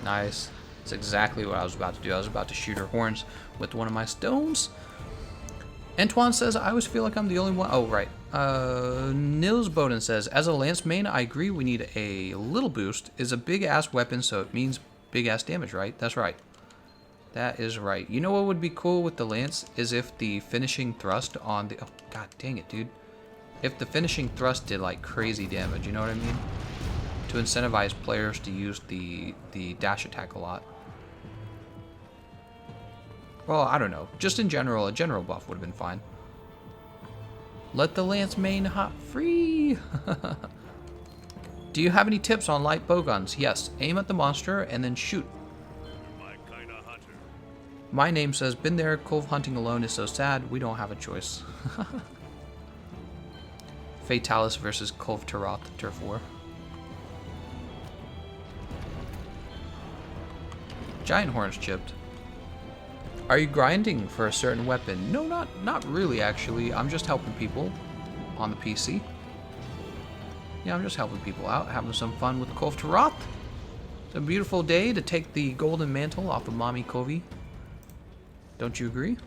Nice. That's exactly what I was about to do. I was about to shoot her horns with one of my stones. Antoine says, I always feel like I'm the only one. Oh, right. Nils Bowden says, as a lance main, I agree we need a little boost. Is a big-ass weapon, so it means big-ass damage, right? That's right. That is right. You know what would be cool with the lance is if the finishing thrust on the... Oh, god dang it, dude. If the finishing thrust did, like, crazy damage, you know what I mean? To incentivize players to use the dash attack a lot. Well, I don't know. Just in general, a general buff would have been fine. Let the lance main hop free. Do you have any tips on light bowguns? Yes. Aim at the monster and then shoot. My name says, been there. Kulve hunting alone is so sad. We don't have a choice. Fatalis versus Kulve Taroth Turf War. Giant horns chipped. Are you grinding for a certain weapon? No, not really, actually. I'm just helping people on the PC. Yeah, I'm just helping people out, having some fun with Kulve Taroth. It's a beautiful day to take the golden mantle off of Mommy Kulvey. Don't you agree?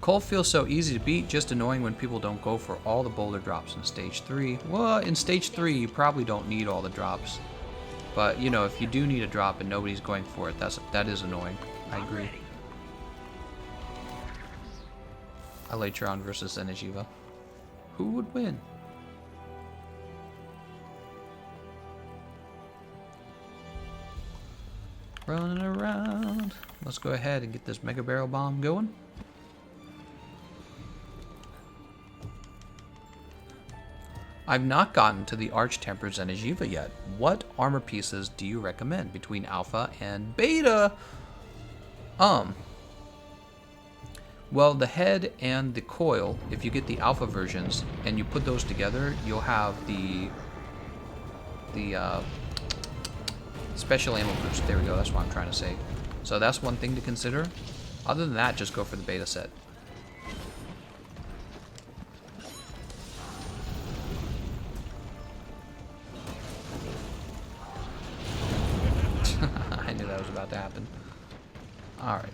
Kulve feels so easy to beat, just annoying when people don't go for all the boulder drops in Stage 3. Well, in Stage 3, you probably don't need all the drops. But, you know, if you do need a drop and nobody's going for it, that is annoying. I agree. Alatron versus Enejiva. Who would win? Running around. Let's go ahead and get this Mega Barrel Bomb going. I've not gotten to the Arch-Tempered Enejiva yet. What armor pieces do you recommend between Alpha and Beta? Well, the head and the coil, if you get the Alpha versions and you put those together, you'll have the special ammo boost. There we go, that's what I'm trying to say. So that's one thing to consider. Other than that, just go for the Beta set. I knew that was about to happen. Alright.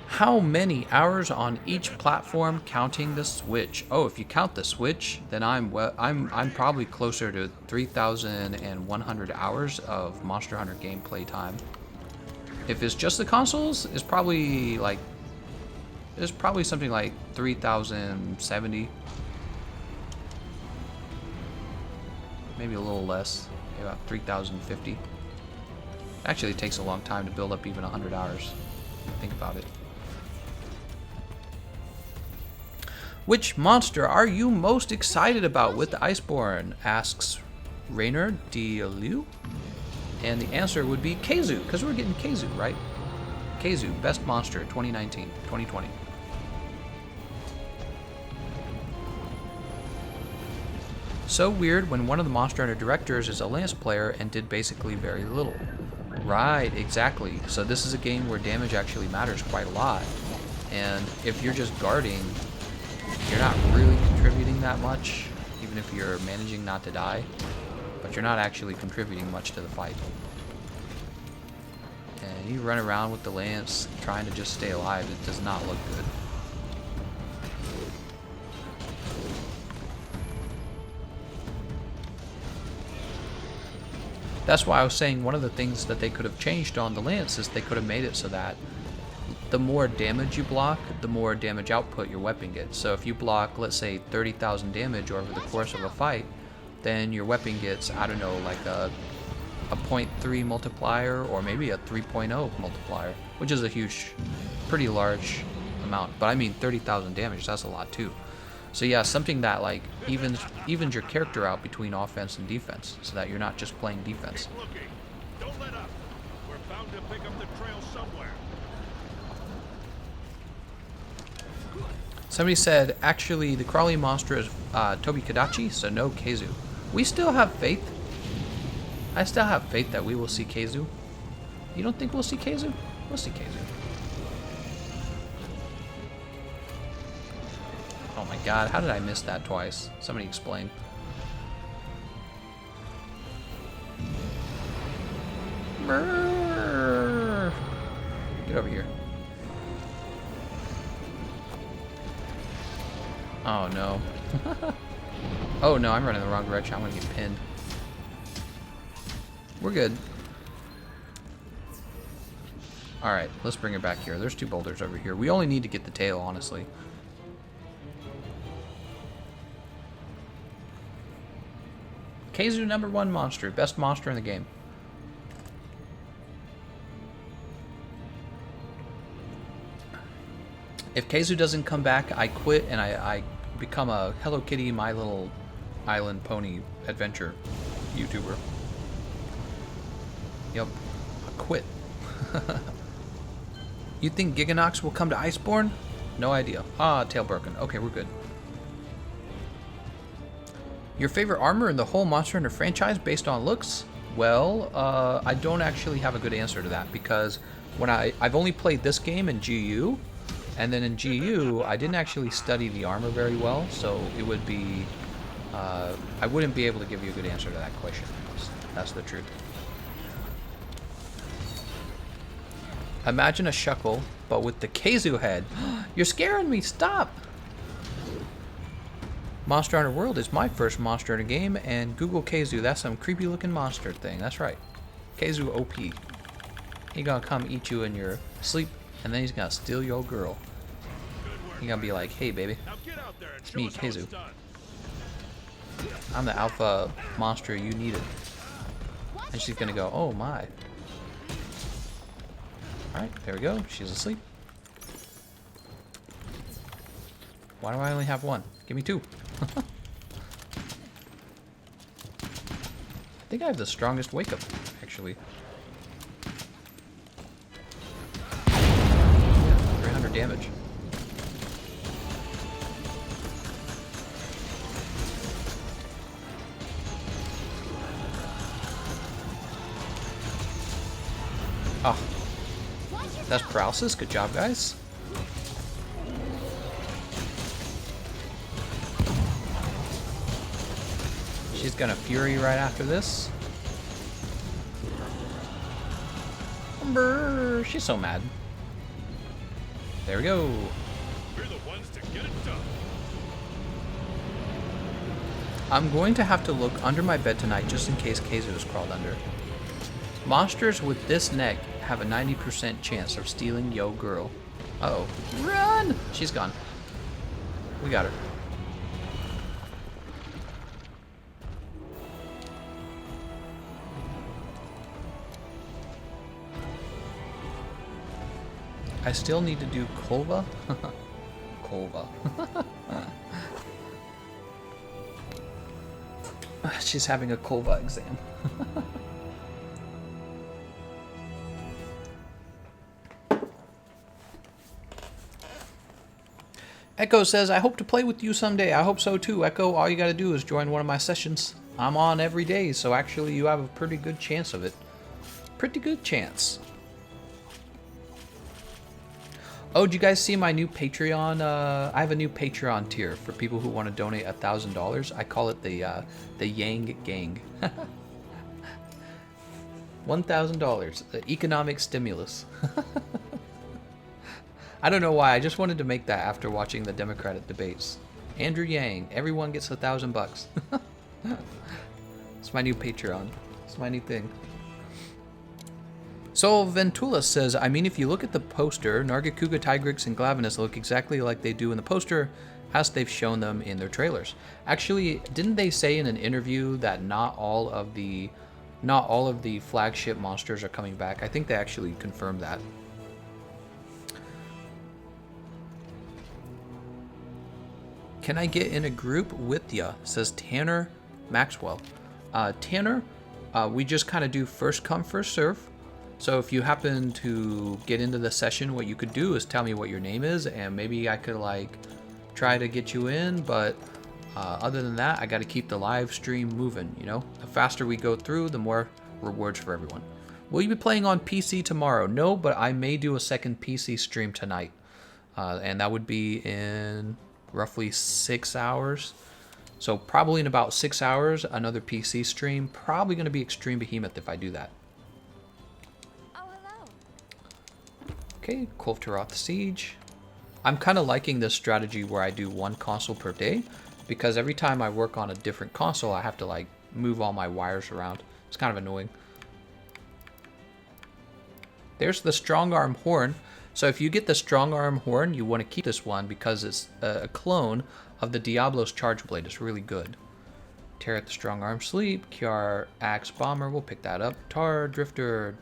How many hours on each platform counting the Switch? Oh, if you count the Switch, then I'm probably closer to 3,100 hours of Monster Hunter gameplay time. If it's just the consoles, it's probably like something like 3,070. Maybe a little less, maybe about 3,050. Actually, it takes a long time to build up even 100 hours. Think about it. Which monster are you most excited about with the Iceborne? Asks Rainer D. Liu. And the answer would be Keizu, because we're getting Keizu, right? Keizu, best monster, 2019, 2020. So weird when one of the Monster Hunter directors is a Lance player and did basically very little. Right, exactly. So this is a game where damage actually matters quite a lot. And if you're just guarding, you're not really contributing that much, even if you're managing not to die. But you're not actually contributing much to the fight. And you run around with the Lance trying to just stay alive. It does not look good. That's why I was saying one of the things that they could have changed on the Lance is they could have made it so that the more damage you block, the more damage output your weapon gets. So if you block, let's say, 30,000 damage over the course of a fight, then your weapon gets, I don't know, like a 0.3 multiplier or maybe a 3.0 multiplier, which is a huge, pretty large amount. But I mean 30,000 damage, that's a lot too. So yeah, something that like evens your character out between offense and defense, so that you're not just playing defense. Don't let up. We're bound to pick up the trail somewhere. Somebody said, actually, the crawly monster is Tobi Kadachi, so no Keizu. We still have faith. I still have faith that we will see Keizu. You don't think we'll see Keizu? We'll see Keizu. Oh my god, how did I miss that twice? Somebody explain. Brrr. Get over here. Oh no. Oh no, I'm running the wrong direction. I'm gonna get pinned. We're good. Alright, let's bring it back here. There's two boulders over here. We only need to get the tail, honestly. Keizu #1 monster. Best monster in the game. If Keizu doesn't come back, I quit and I become a Hello Kitty My Little Island Pony adventure YouTuber. Yep, I quit. You think Giganox will come to Iceborne? No idea. Ah, tail broken. Okay, we're good. Your favorite armor in the whole Monster Hunter franchise based on looks? Well, I don't actually have a good answer to that because when I've only played this game in GU, and then in GU, I didn't actually study the armor very well, so it would be, I wouldn't be able to give you a good answer to that question. That's the truth. Imagine a Shuckle, but with the Keizu head. You're scaring me, stop! Monster Hunter World is my first Monster Hunter game, and Google Keizu, that's some creepy looking monster thing, that's right. Keizu OP. He gonna come eat you in your sleep, and then he's gonna steal your girl. He gonna be like, hey baby, it's me, Keizu. I'm the alpha monster you needed. And she's gonna go, oh my. Alright, there we go, she's asleep. Why do I only have one? Give me two. I think I have the strongest wake up, actually. Yeah, 300 damage. Ah, that's paralysis. Good job, guys. She's gonna fury right after this. Brrr, she's so mad. There we go. We're the ones to get it done. I'm going to have to look under my bed tonight just in case Keizu is crawled under. Monsters with this neck have a 90% chance of stealing yo girl. Uh-oh. Run! She's gone. We got her. I still need to do Kulve. Kulve. She's having a Kulve exam. Echo says, I hope to play with you someday. I hope so too. Echo, all you gotta do is join one of my sessions. I'm on every day, so actually you have a pretty good chance of it. Pretty good chance. Oh, did you guys see my new Patreon? I have a new Patreon tier for people who want to donate $1,000. I call it the Yang Gang. $1,000, the economic stimulus. I don't know why. I just wanted to make that after watching the Democratic debates. Andrew Yang, everyone gets $1,000. It's my new Patreon. It's my new thing. So Ventula says, I mean, if you look at the poster, Nargacuga, Tigrix, and Glavenus look exactly like they do in the poster, as they've shown them in their trailers. Actually, didn't they say in an interview that not all of the flagship monsters are coming back? I think they actually confirmed that. Can I get in a group with ya? Says Tanner Maxwell. Tanner, we just kind of do first come, first serve. So if you happen to get into the session, what you could do is tell me what your name is, and maybe I could like try to get you in. But other than that, I got to keep the live stream moving. You know, the faster we go through, the more rewards for everyone. Will you be playing on PC tomorrow? No, but I may do a second PC stream tonight, and that would be in roughly 6 hours. So probably in about 6 hours, another PC stream. Probably going to be Extreme Behemoth if I do that. Okay, Kulve Taroth Siege. I'm kind of liking this strategy where I do one console per day, because every time I work on a different console, I have to like move all my wires around. It's kind of annoying. There's the Strong Arm Horn. So if you get the Strong Arm Horn, you want to keep this one because it's a clone of the Diablo's Charge Blade. It's really good. Tear at the Strong Arm Sleep. Kiar Axe Bomber. We'll pick that up. Tar Drifter.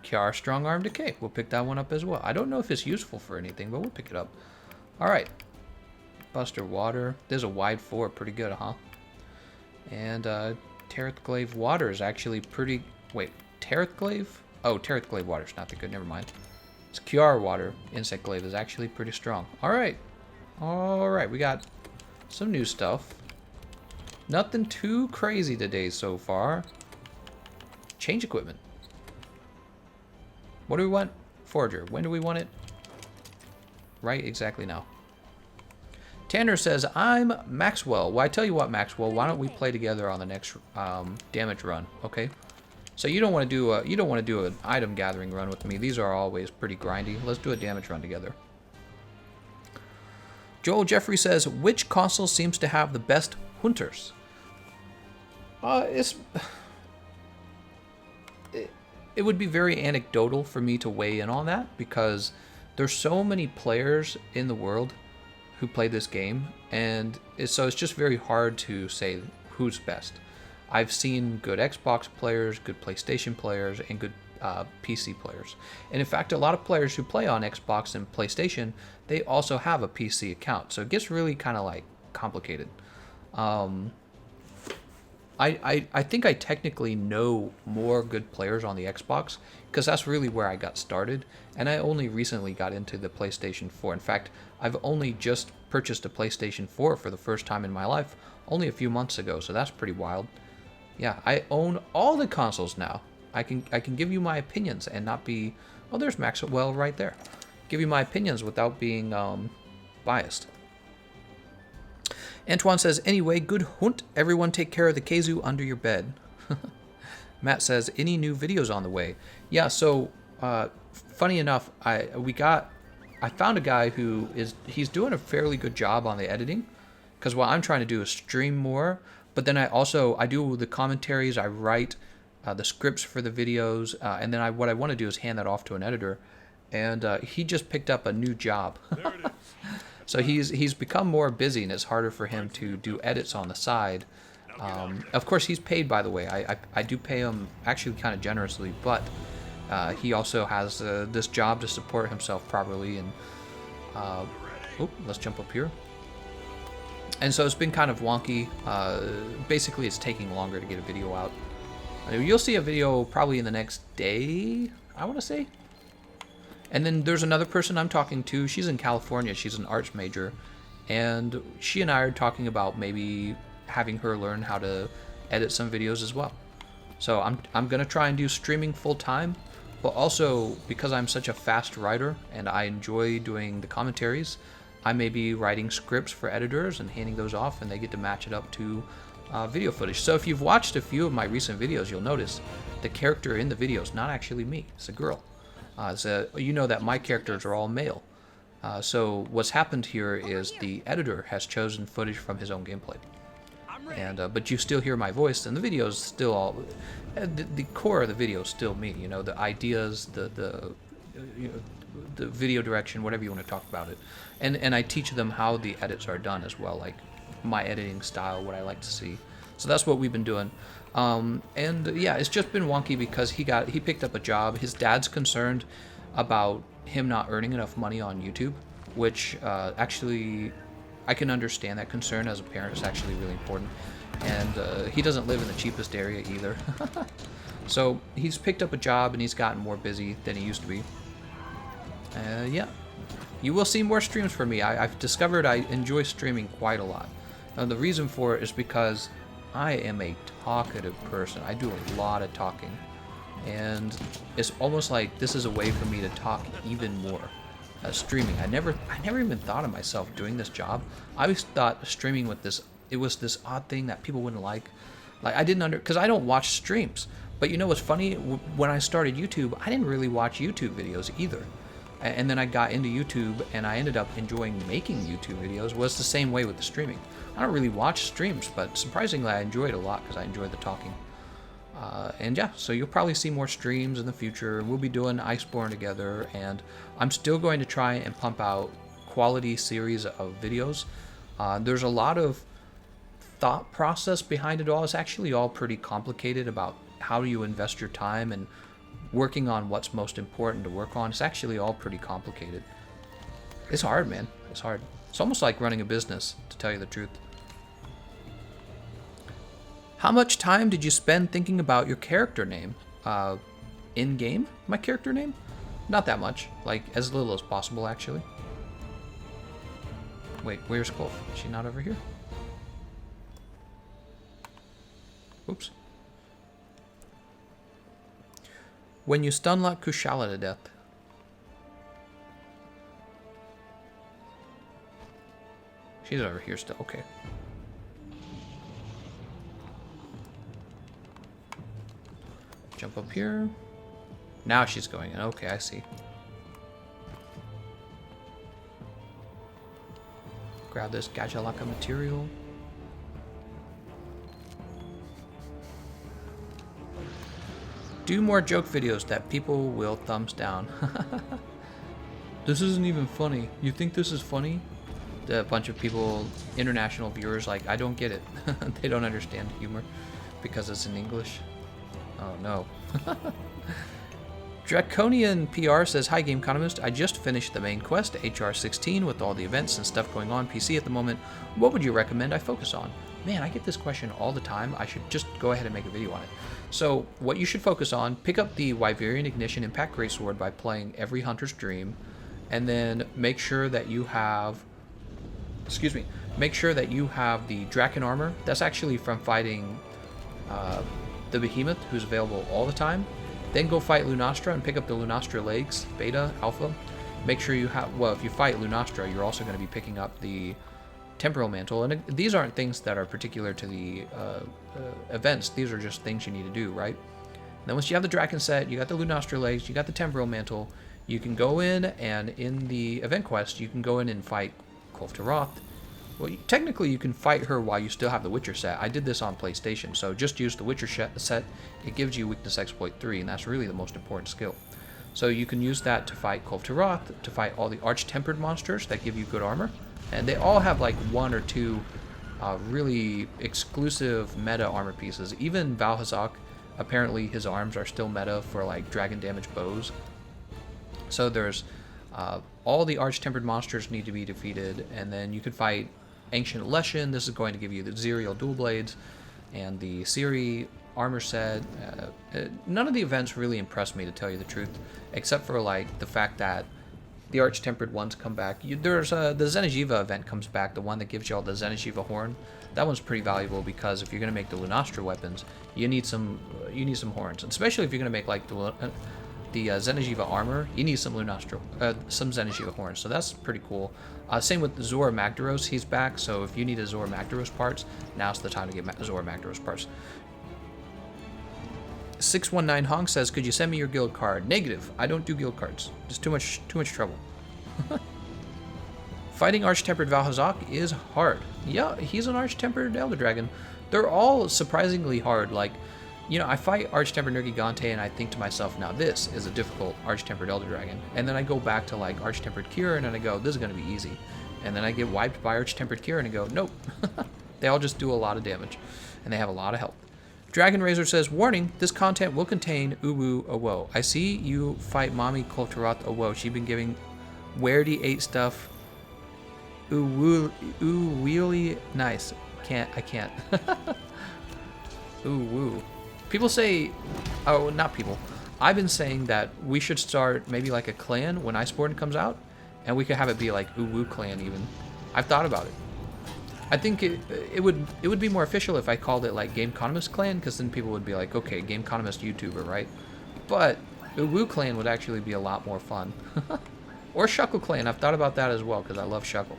Kiar Strong Arm Decay. We'll pick that one up as well. I don't know if it's useful for anything, but we'll pick it up. Alright. Buster Water. There's a wide 4. Pretty good, huh? And Tareth Glaive Water is actually pretty... Wait, Tareth Glaive? Oh, Tareth Glaive Water is not that good. Never mind. It's Kiar Water. Insect Glaive is actually pretty strong. Alright. Alright, we got some new stuff. Nothing too crazy today so far. Change equipment. What do we want? Forager. When do we want it? Right exactly now. Tanner says, I'm Maxwell. Well, I tell you what, Maxwell, why don't we play together on the next damage run, okay? So you don't want to do an item gathering run with me. These are always pretty grindy. Let's do a damage run together. Joel Jeffrey says, which console seems to have the best hunters? It would be very anecdotal for me to weigh in on that, because there's so many players in the world who play this game, and so it's just very hard to say who's best. I've seen good Xbox players, good PlayStation players, and good PC players. And in fact, a lot of players who play on Xbox and PlayStation, they also have a PC account. So it gets really kind of like complicated. I think I technically know more good players on the Xbox, because that's really where I got started, and I only recently got into the PlayStation 4. In fact, I've only just purchased a PlayStation 4 for the first time in my life only a few months ago, so that's pretty wild. Yeah, I own all the consoles now. I can give you my opinions and not be... Oh, there's Maxwell right there. Give you my opinions without being biased. Antoine says, anyway, good hunt. Everyone take care of the Keizu under your bed. Matt says, any new videos on the way? Yeah, so funny enough, I found a guy who he's doing a fairly good job on the editing, because what I'm trying to do is stream more, but then I do the commentaries, I write the scripts for the videos, and then what I want to do is hand that off to an editor, and he just picked up a new job. There it is. So he's become more busy, and it's harder for him to do edits on the side. Of course, he's paid, by the way. I do pay him actually kind of generously, but he also has this job to support himself properly. And let's jump up here. And so it's been kind of wonky. Basically, it's taking longer to get a video out. You'll see a video probably in the next day, I want to say. And then there's another person I'm talking to. She's in California. She's an arts major. And she and I are talking about maybe having her learn how to edit some videos as well. So I'm gonna try and do streaming full time, but also because I'm such a fast writer and I enjoy doing the commentaries, I may be writing scripts for editors and handing those off, and they get to match it up to video footage. So if you've watched a few of my recent videos, you'll notice the character in the video is not actually me; it's a girl. You know that my characters are all male. So what's happened here is the editor has chosen footage from his own gameplay, and but you still hear my voice, and the video is still all the core of the video is still me. You know, the ideas, you know, the video direction, whatever you want to talk about it, and I teach them how the edits are done as well, like my editing style, what I like to see. So that's what we've been doing. And yeah, it's just been wonky because he picked up a job. His dad's concerned about him not earning enough money on YouTube, which actually I can understand that concern as a parent. It's actually really important. And he doesn't live in the cheapest area either. So he's picked up a job and he's gotten more busy than he used to be. Yeah, you will see more streams from me. I've discovered I enjoy streaming quite a lot. And the reason for it is because I am a talkative person. I do a lot of talking. And it's almost like this is a way for me to talk even more. Streaming. I never even thought of myself doing this job. I always thought streaming it was this odd thing that people wouldn't like. Like I didn't because I don't watch streams. But you know what's funny? When I started YouTube, I didn't really watch YouTube videos either. And then I got into YouTube and I ended up enjoying making YouTube videos. Was the same way with the streaming. I don't really watch streams, but surprisingly I enjoy it a lot because I enjoy the talking. And yeah, so you'll probably see more streams in the future. We'll be doing Iceborne together, and I'm still going to try and pump out quality series of videos. There's a lot of thought process behind it all. It's actually all pretty complicated about how do you invest your time and working on what's most important to work on. It's actually all pretty complicated. It's hard, man. It's hard. It's almost like running a business, to tell you the truth. How much time did you spend thinking about your character name? In-game? My character name? Not that much. Like, as little as possible, actually. Wait, where's Kulve? Is she not over here? Oops. When you stunlock Kushala to death. She's over here still. Okay. Jump up here. Now she's going in. Okay, I see. Grab this Gajalaka material. Do more joke videos that people will thumbs down. This isn't even funny. You think this is funny? A bunch of people, international viewers, like, I don't get it. They don't understand humor because it's in English. Oh no. Draconian PR says, "Hi Gameconomist, I just finished the main quest, HR 16, with all the events and stuff going on PC at the moment. What would you recommend I focus on?" Man, I get this question all the time. I should just go ahead and make a video on it. So, what you should focus on, pick up the Wyverian Ignition Impact Greatsword by playing every Hunter's Dream, and then make sure that you have, make sure that you have the Draken Armor. That's actually from fighting the Behemoth, who's available all the time. Then go fight Lunastra and pick up the Lunastra legs, Beta, Alpha. Make sure you have, well, if you fight Lunastra, you're also going to be picking up the Temporal Mantle. And these aren't things that are particular to the events. These are just things you need to do, right? And then once you have the Draken set, you got the Lunastra legs, you got the Temporal Mantle, you can go in, and in the event quest, you can go in and fight Kulve Taroth. Well, technically you can fight her while you still have the Witcher set. I did this on PlayStation, so just use the Witcher set. It gives you Weakness Exploit 3, and that's really the most important skill. So you can use that to fight Kulve Taroth, to fight all the Arch-Tempered monsters that give you good armor. And they all have like one or two really exclusive meta armor pieces. Even Valhazak, apparently his arms are still meta for like dragon damage bows. So there's all the Arch-Tempered monsters need to be defeated, and then you can fight Ancient Leshen. This is going to give you the Zerial Dual Blades and the Ciri armor set. None of the events really impressed me, to tell you the truth, except for like the fact that the Arch-Tempered ones come back. There's the Zenejiva event comes back, the one that gives you all the Zenejiva horn. That one's pretty valuable because if you're gonna make the Lunastra weapons, you need some horns, and especially if you're gonna make like the Zenejiva armor, you need some Lunastra, some Zenejiva horns. So that's pretty cool. Same with Zora Magdaros, he's back. So if you need a Zora Magdaros parts, now's the time to get Zora Magdaros parts. 619 Hong says, could you send me your guild card? Negative. I don't do guild cards. Just too much trouble. Fighting Arch-Tempered Valhazak is hard. Yeah, he's an Arch-Tempered Elder Dragon. They're all surprisingly hard. Like, you know, I fight Arch-Tempered Nergigante and I think to myself, now this is a difficult Arch-Tempered Elder Dragon. And then I go back to like Arch-Tempered Kirin and I go, this is going to be easy. And then I get wiped by Arch-Tempered Kirin and go, nope. They all just do a lot of damage. And they have a lot of health. Dragon Razor says, warning, this content will contain uwu awo. I see you fight mommy Kulve Taroth awo. She been giving weirdy 8 stuff. Really nice. I can't. Ooh. People say, oh, not people. I've been saying that we should start maybe like a clan when Iceborne comes out, and we could have it be like Uwu clan even. I've thought about it. I think it would be more official if I called it like Gameconomist clan, because then people would be like, okay, Gameconomist YouTuber, right? But Uwu clan would actually be a lot more fun. Or Shuckle clan. I've thought about that as well because I love Shuckle.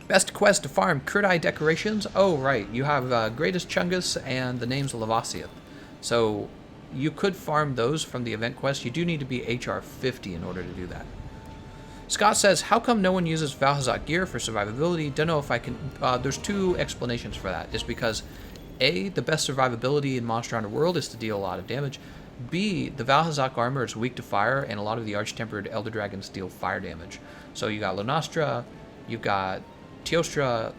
Best quest to farm Crit Eye decorations. Oh, right. You have Greatest Chungus and the name's Lavasiath. So you could farm those from the event quest. You do need to be HR 50 in order to do that. Scott says, how come no one uses Valhazak gear for survivability? Don't know if I can... there's 2 explanations for that. It's because, A, the best survivability in Monster Hunter World is to deal a lot of damage. B, the Valhazak armor is weak to fire, and a lot of the Arch-Tempered Elder Dragons deal fire damage. So you got Lunastra, you've got Teostra,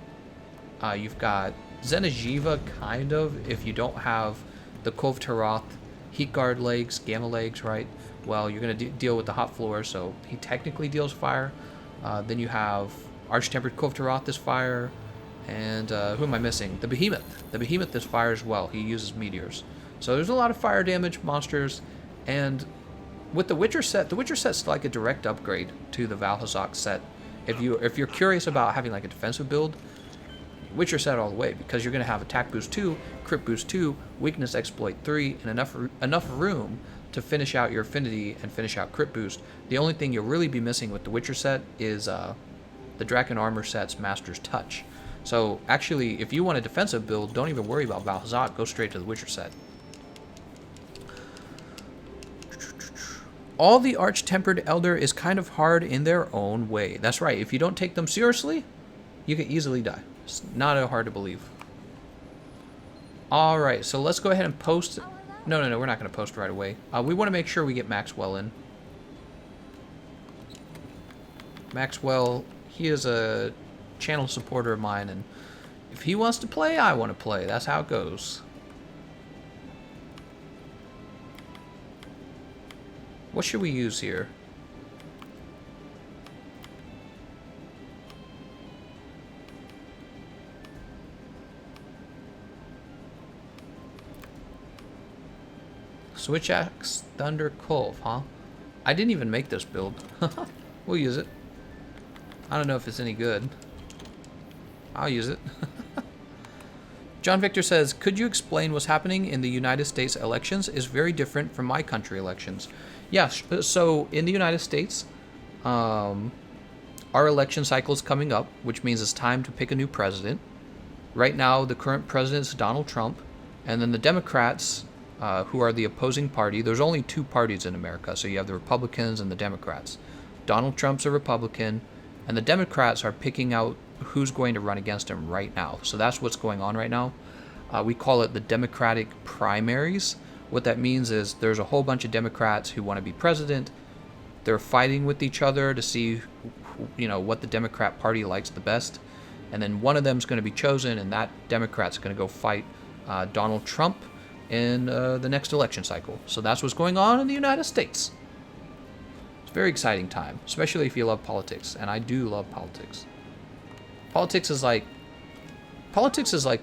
you've got Zenejiva, kind of, if you don't have the Kulve Taroth Heat Guard legs, Gamma legs, right? Well, you're going to deal with the hot floor, so he technically deals fire. Then you have Arch-Tempered Kulve Taroth is fire, and who am I missing? The Behemoth. The Behemoth is fire as well. He uses meteors. So there's a lot of fire damage monsters, and with the Witcher set's like a direct upgrade to the Valhazak set. If you're curious about having like a defensive build, Witcher set all the way, because you're going to have attack boost 2, crit boost 2, weakness exploit 3, and enough room to finish out your affinity and finish out crit boost. The only thing you'll really be missing with the Witcher set is the Draken Armor set's Master's Touch. So actually, if you want a defensive build, don't even worry about Valhazak, go straight to the Witcher set. All the Arch-Tempered Elder is kind of hard in their own way. That's right, if you don't take them seriously, you can easily die. It's not hard to believe. Alright, so let's go ahead and post... No, we're not going to post right away. We want to make sure we get Maxwell in. Maxwell, he is a channel supporter of mine, and if he wants to play, I want to play. That's how it goes. What should we use here? Switch Axe Thunder Kulve, huh? I didn't even make this build. We'll use it. I don't know if it's any good. I'll use it. John Victor says, could you explain what's happening in the United States elections is very different from my country elections? Yeah, so in the United States, our election cycle is coming up, which means it's time to pick a new president. Right now, the current president is Donald Trump, and then the Democrats, who are the opposing party. There's only 2 parties in America, so you have the Republicans and the Democrats. Donald Trump's a Republican, and the Democrats are picking out who's going to run against him right now. So that's what's going on right now. We call it the Democratic primaries. What that means is there's a whole bunch of Democrats who want to be president. They're fighting with each other to see, you know, what the Democrat Party likes the best. And then one of them is going to be chosen, and that Democrat's going to go fight Donald Trump in the next election cycle. So that's what's going on in the United States. It's a very exciting time, especially if you love politics, and I do love politics. Politics is like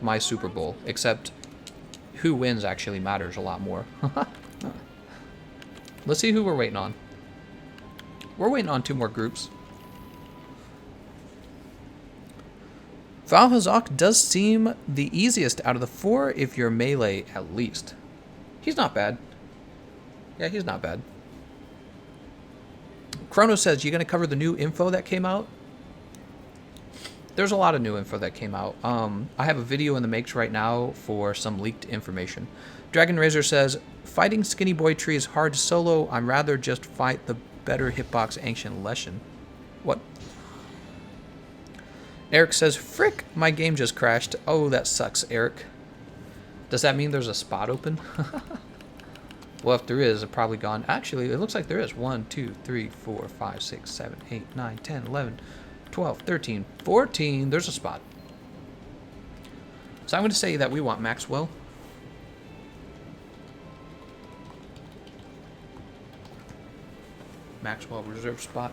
my Super Bowl, except who wins actually matters a lot more. Let's see who we're waiting on. We're waiting on 2 more groups. Valhazak does seem the easiest out of the 4 if you're melee at least. He's not bad. Yeah, he's not bad. Chrono says, you going to cover the new info that came out? There's a lot of new info that came out. I have a video in the makes right now for some leaked information. Dragon Razor says, fighting Skinny Boy Tree is hard solo. I'm rather just fight the better hitbox Ancient Lesson. What? Eric says, frick, my game just crashed. Oh, that sucks, Eric. Does that mean there's a spot open? Well, if there is, it's probably gone. Actually, it looks like there is. 1, 2, 3, 4, 5, 6, 7, 8, 9, 10, 11, 12, 13, 14. There's a spot. So I'm going to say that we want Maxwell. Maxwell reserve spot.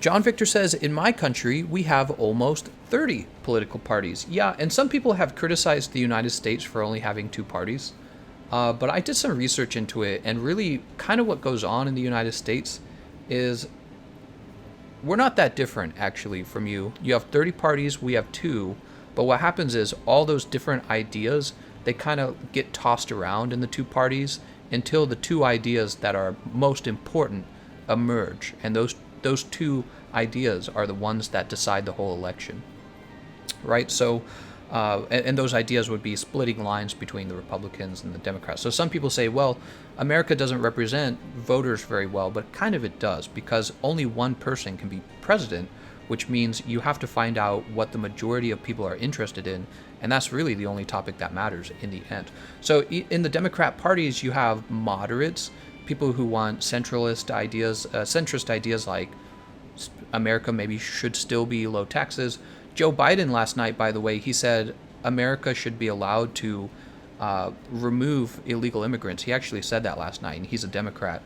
John Victor says, in my country, we have almost 30 political parties. Yeah, and some people have criticized the United States for only having 2 parties. But I did some research into it, and really kind of what goes on in the United States is we're not that different, actually, from you. You have 30 parties, we have 2. But what happens is all those different ideas, they kind of get tossed around in the 2 parties until the 2 ideas that are most important emerge. And those 2 ideas are the ones that decide the whole election, right? So, and those ideas would be splitting lines between the Republicans and the Democrats. So some people say, well, America doesn't represent voters very well, but kind of it does, because only one person can be president, which means you have to find out what the majority of people are interested in, and that's really the only topic that matters in the end. So in the Democrat parties, you have moderates, people who want centrist ideas like America maybe should still be low taxes. Joe Biden last night, by the way, he said America should be allowed to remove illegal immigrants. He actually said that last night, and he's a Democrat.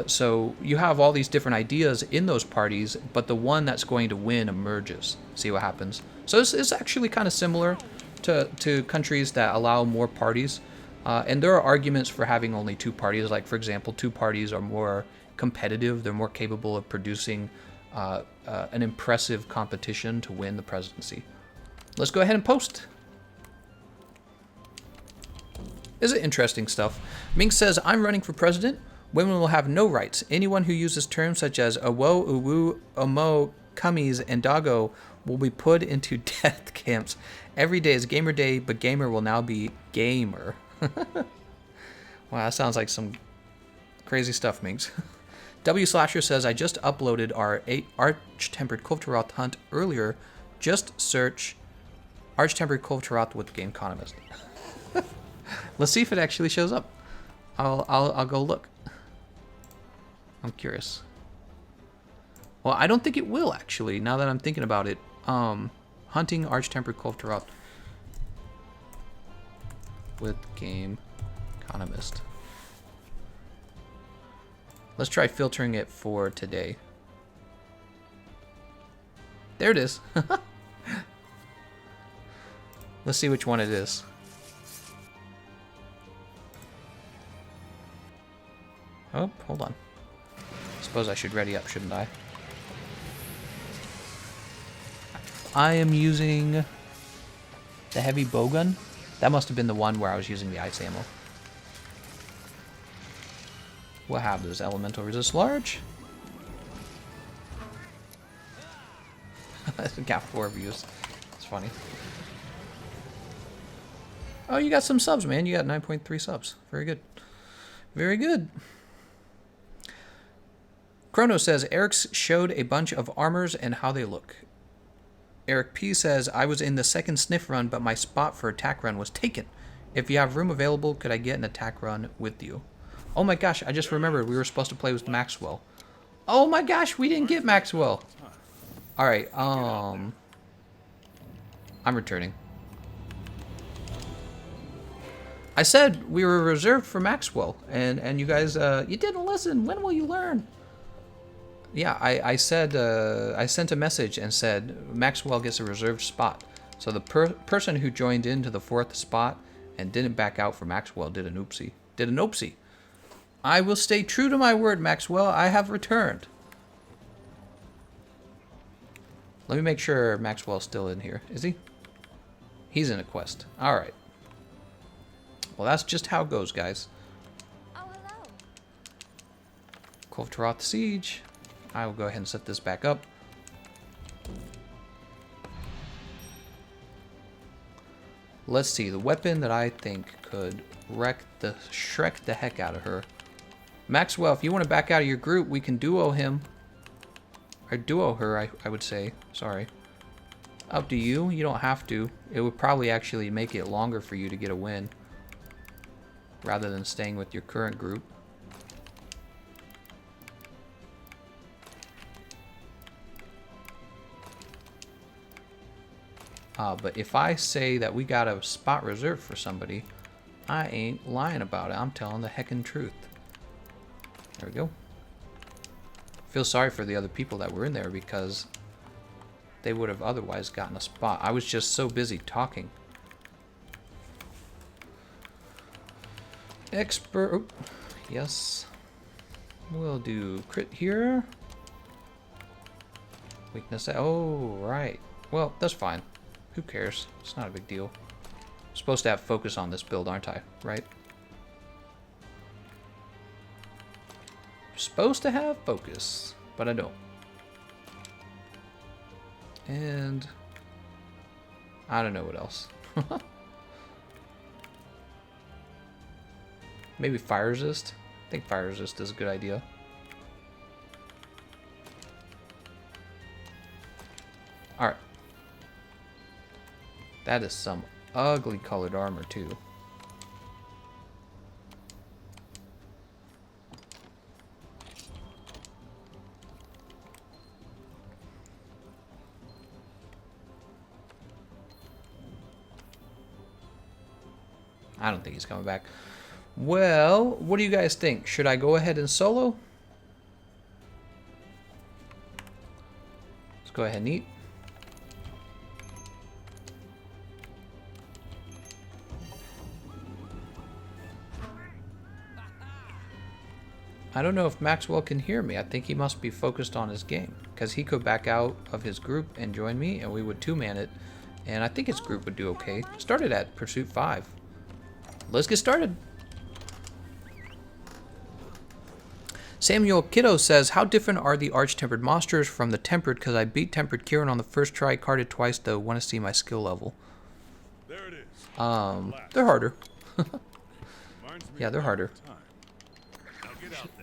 So you have all these different ideas in those parties, but the one that's going to win emerges. See what happens. So it's actually kind of similar to countries that allow more parties. And there are arguments for having only 2 parties. Like, for example, 2 parties are more competitive. They're more capable of producing an impressive competition to win the presidency. Let's go ahead and post. This is interesting stuff. Mink says, I'm running for president. Women will have no rights. Anyone who uses terms such as awo, uwu, omo, cummies, and doggo will be put into death camps. Every day is gamer day, but gamer will now be gamer. Wow, that sounds like some crazy stuff, Minx. W Slasher says, I just uploaded our Arch-Tempered Kulve Taroth hunt earlier. Just search Arch-Tempered Kulve Taroth with TheGameconomist. Let's see if it actually shows up. I'll go look. I'm curious. Well, I don't think it will, actually, now that I'm thinking about it. Hunting Arch-Tempered Kulve Taroth with Gameconomist. Let's try filtering it for today. There it is. Let's see which one it is. Oh, hold on. Suppose I should ready up, shouldn't I? I am using the heavy bowgun. That must have been the one where I was using the ice ammo. What have those? Elemental resist large? Got 4 views. It's funny. Oh, you got some subs, man. You got 9.3 subs. Very good. Very good. Chrono says, Eric's showed a bunch of armors and how they look. Eric P says, I was in the second sniff run, but my spot for attack run was taken. If you have room available, could I get an attack run with you? Oh my gosh, I just remembered we were supposed to play with Maxwell. Oh my gosh, we didn't get Maxwell. Alright, I'm returning. I said we were reserved for Maxwell, and you guys, you didn't listen. When will you learn? Yeah, I said, I sent a message and said Maxwell gets a reserved spot. So the person who joined into the 4th spot and didn't back out for Maxwell did an oopsie. Did an oopsie. I will stay true to my word, Maxwell. I have returned. Let me make sure Maxwell's still in here. Is he? He's in a quest. Alright. Well, that's just how it goes, guys. Oh, hello. Kulve Taroth Siege. I will go ahead and set this back up. Let's see. The weapon that I think could Shrek the heck out of her. Maxwell, if you want to back out of your group, we can duo him. Or duo her, I would say. Sorry. Up to you. You don't have to. It would probably actually make it longer for you to get a win. Rather than staying with your current group. But if I say that we got a spot reserved for somebody, I ain't lying about it. I'm telling the heckin' truth. There we go. Feel sorry for the other people that were in there because they would have otherwise gotten a spot. I was just so busy talking. Expert. Oh, yes. We'll do crit here. Weakness. Oh, right. Well, that's fine. Who cares? It's not a big deal. I'm supposed to have focus on this build, aren't I? Right? I'm supposed to have focus, but I don't. And I don't know what else. Maybe fire resist? I think fire resist is a good idea. Alright. That is some ugly colored armor, too. I don't think he's coming back. Well, what do you guys think? Should I go ahead and solo? Let's go ahead and eat. I don't know if Maxwell can hear me. I think he must be focused on his game, because he could back out of his group and join me, and we would two-man it, and I think his group would do okay. Started at Pursuit 5. Let's get started. Samuel Kiddo says, how different are the Arch-Tempered monsters from the Tempered? Because I beat Tempered Kieran on the first try, carded twice, though. Want to see my skill level. There it is. They're harder. Yeah, they're harder.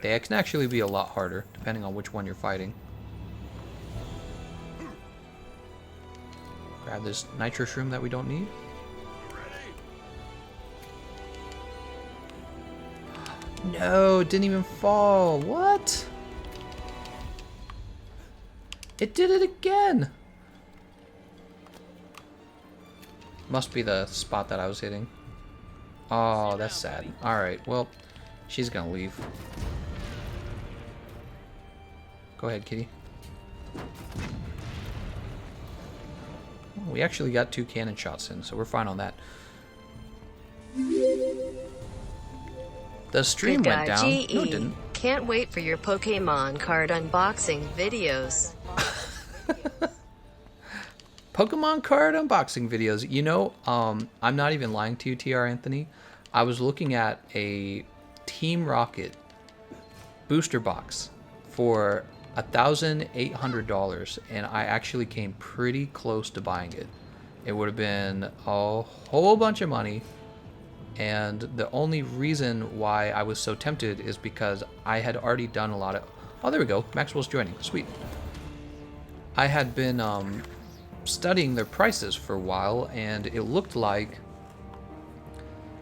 They can actually be a lot harder, depending on which one you're fighting. Grab this nitro shroom that we don't need. No, it didn't even fall. What? It did it again. Must be the spot that I was hitting. Oh, that's sad. Alright, well, she's gonna leave. Go ahead, kitty. We actually got 2 cannon shots in, so we're fine on that. The stream went down. No, it didn't. Can't wait for your Pokemon card unboxing videos. Pokemon card unboxing videos. You know, I'm not even lying to you, TR Anthony. I was looking at a Team Rocket booster box for $1,800, and I actually came pretty close to buying it. It would have been a whole bunch of money, and the only reason why I was so tempted is because I had already done a lot of... Oh, there we go. Maxwell's joining. Sweet. I had been studying their prices for a while, and it looked like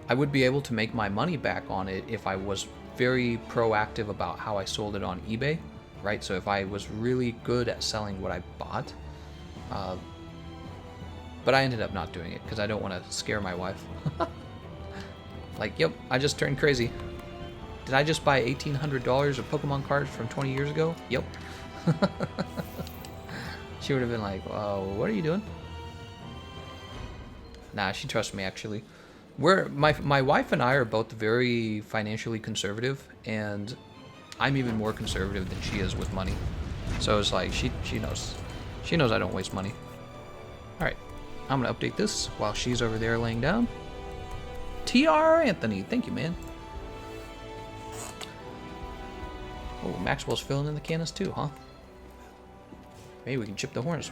I would be able to make my money back on it if I was very proactive about how I sold it on eBay, right? So if I was really good at selling what I bought, but I ended up not doing it because I don't want to scare my wife. Like, yep, I just turned crazy. Did I just buy $1,800 of Pokemon cards from 20 years ago? Yep. She would have been like, what are you doing? Nah, she trusts me, actually. My wife and I are both very financially conservative, and I'm even more conservative than she is with money. So it's like she knows I don't waste money. All right, I'm gonna update this while she's over there laying down. TR Anthony, thank you, man. Oh, Maxwell's filling in the cannons too, huh? Maybe we can chip the horns.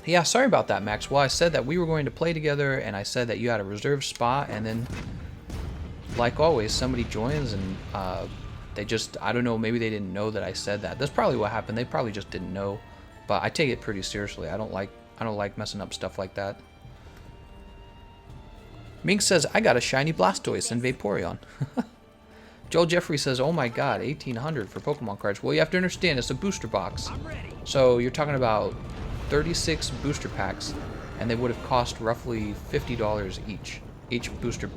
Yeah, sorry about that, Maxwell. I said that we were going to play together, and I said that you had a reserved spot, and then, like always, somebody joins, and they just, I don't know, maybe they didn't know that I said that. That's probably what happened. They probably just didn't know, but I take it pretty seriously. I don't like messing up stuff like that. Mink says, I got a shiny Blastoise and Vaporeon. Joel Jeffrey says, oh my god, 1800 for Pokemon cards. Well, you have to understand, it's a booster box. So you're talking about 36 booster packs, and they would have cost roughly $50 each. Each booster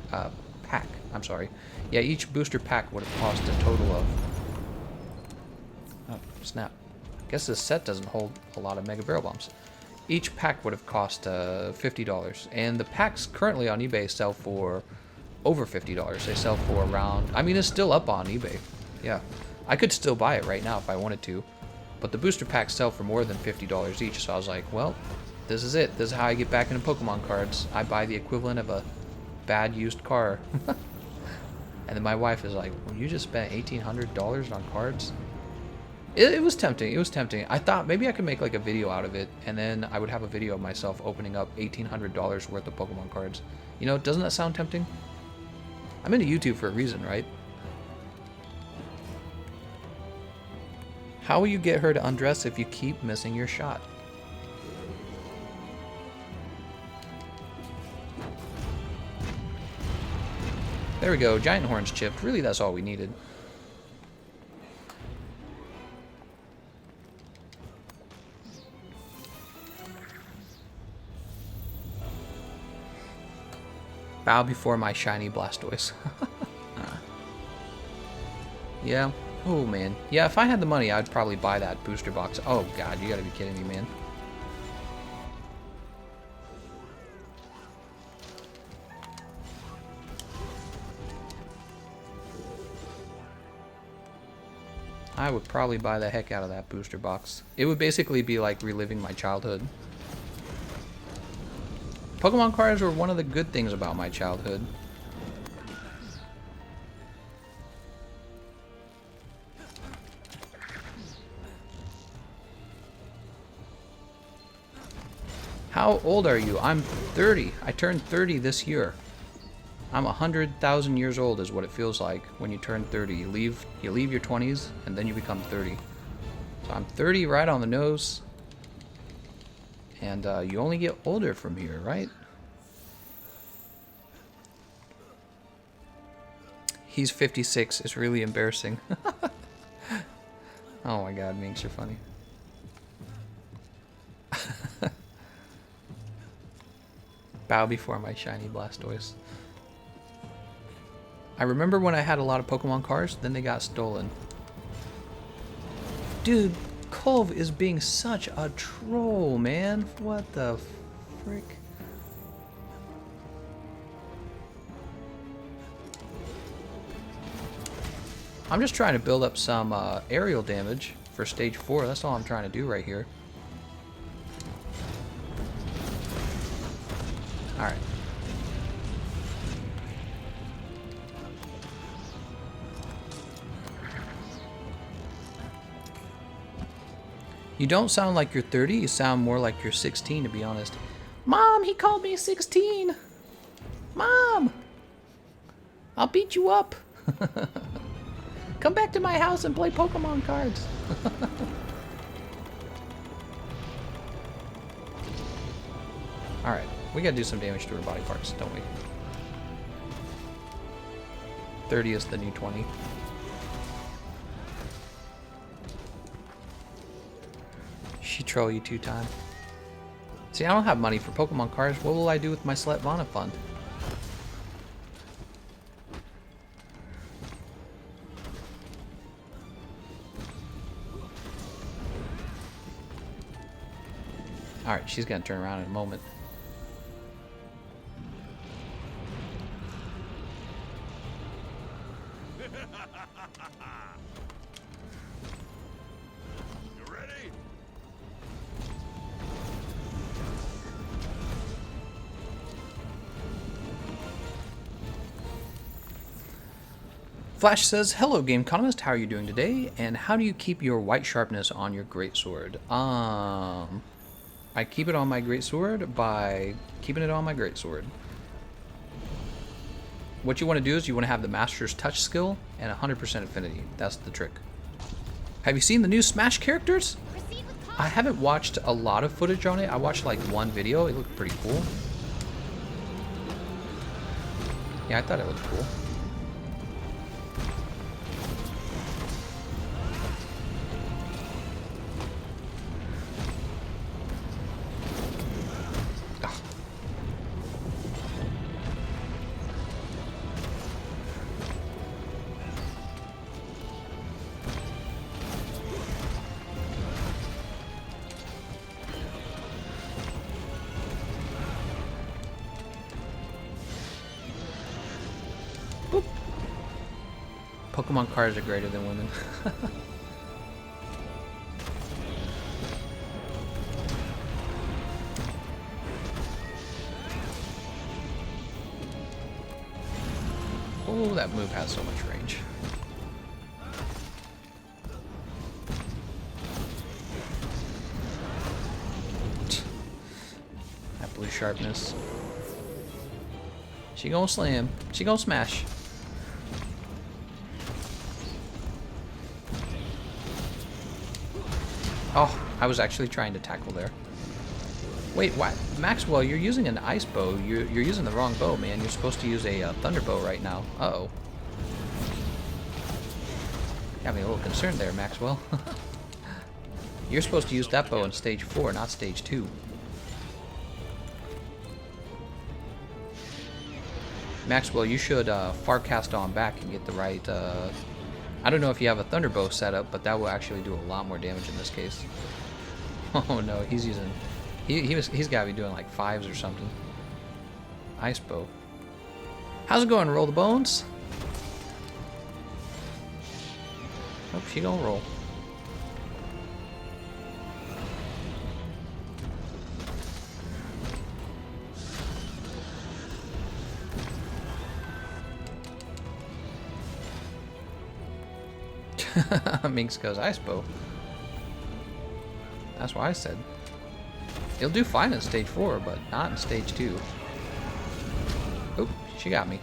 pack, I'm sorry. Yeah, each booster pack would have cost a total of... Oh, snap. Guess this set doesn't hold a lot of Mega Barrel Bombs. Each pack would have cost $50, and the packs currently on eBay sell for over $50. They sell for around... I mean, it's still up on eBay. Yeah. I could still buy it right now if I wanted to. But the booster packs sell for more than $50 each, so I was like, well, this is it. This is how I get back into Pokemon cards. I buy the equivalent of a bad used car. And then my wife is like, well, you just spent $1,800 on cards? It was tempting. It was tempting. I thought maybe I could make like a video out of it, and then I would have a video of myself opening up $1,800 worth of Pokemon cards. You know, doesn't that sound tempting? I'm into YouTube for a reason, right? How will you get her to undress if you keep missing your shot? There we go. Giant horns chipped. Really, that's all we needed. Bow before my shiny Blastoise. Yeah. Oh, man. Yeah, if I had the money, I'd probably buy that booster box. Oh, God, you gotta be kidding me, man. I would probably buy the heck out of that booster box. It would basically be like reliving my childhood. Pokemon cards were one of the good things about my childhood. How old are you? I'm 30. I turned 30 this year. I'm 100,000 years old is what it feels like when you turn 30. You leave your 20s and then you become 30. So I'm 30 right on the nose. And you only get older from here, right? He's 56. It's really embarrassing. Oh my god, Minx, you're funny. Bow before my shiny Blastoise. I remember when I had a lot of Pokemon cards, then they got stolen. Dude, Kulve is being such a troll, man. What the frick? I'm just trying to build up some aerial damage for stage 4. That's all I'm trying to do right here. Alright. You don't sound like you're 30, you sound more like you're 16, to be honest. Mom, he called me 16! Mom! I'll beat you up! Come back to my house and play Pokemon cards! Alright, we gotta do some damage to her body parts, don't we? 30 is the new 20. She troll you 2 times. See, I don't have money for Pokemon cards. What will I do with my Sletvana fund? Alright, she's gonna turn around in a moment. You ready? Flash says, "Hello, Gameconomist. How are you doing today? And how do you keep your white sharpness on your greatsword?" I keep it on my greatsword by keeping it on my greatsword. What you want to do is you want to have the Master's Touch skill and 100% affinity. That's the trick. Have you seen the new Smash characters? I haven't watched a lot of footage on it. I watched like one video. It looked pretty cool. Yeah, I thought it looked cool. Pokemon cards are greater than women. Oh, that move has so much range. That blue sharpness. She gonna slam. She gonna smash. Oh, I was actually trying to tackle there. Wait, what? Maxwell, you're using an ice bow. You're using the wrong bow, man. You're supposed to use a thunder bow right now. Uh-oh. Got me a little concerned there, Maxwell. You're supposed to use that bow in stage 4, not stage 2. Maxwell, you should farcast on back and get the right... I don't know if you have a thunder bow set up, but that will actually do a lot more damage in this case. Oh no, he's using... He's got to be doing like 5s or something. Ice bow. How's it going? Roll the bones? Oh, she gonna roll. Minx goes ice bow. That's what I said. It'll do fine in stage 4, but not in stage 2. Oop, she got me.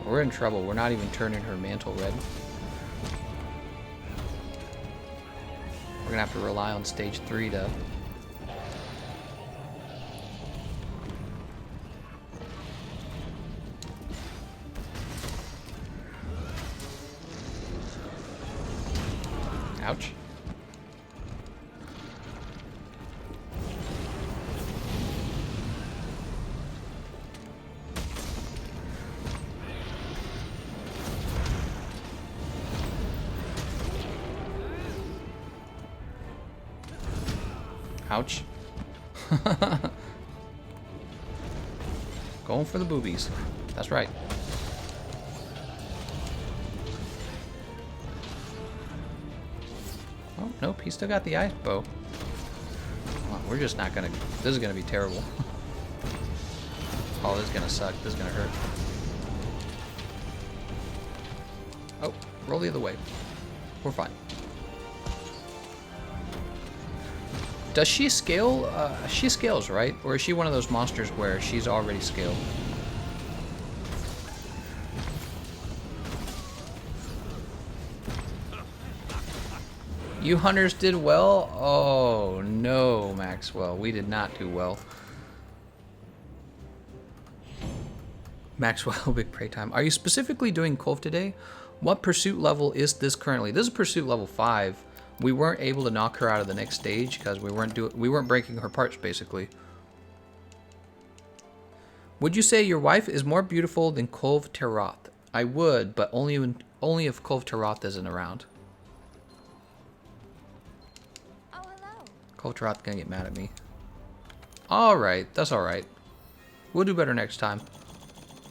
We're in trouble. We're not even turning her mantle red. We're gonna have to rely on stage 3 to... Ouch. Ouch. Going for the boobies. That's right. Oh, nope, he still got the ice bow. Well, we're just not gonna... This is gonna be terrible. Oh, this is gonna suck. This is gonna hurt. Oh, roll the other way. We're fine. Does she scale? She scales, right? Or is she one of those monsters where she's already scaled? You hunters did well? Oh, no, Maxwell. We did not do well. Maxwell, big prey time. Are you specifically doing Kulve today? What pursuit level is this currently? This is pursuit level 5. We weren't able to knock her out of the next stage because we weren't breaking her parts, basically. Would you say your wife is more beautiful than Kulve Taroth? I would, but only if Kulve Taroth isn't around. Oh, hello. Kulve Taroth gonna get mad at me. Alright, that's alright. We'll do better next time.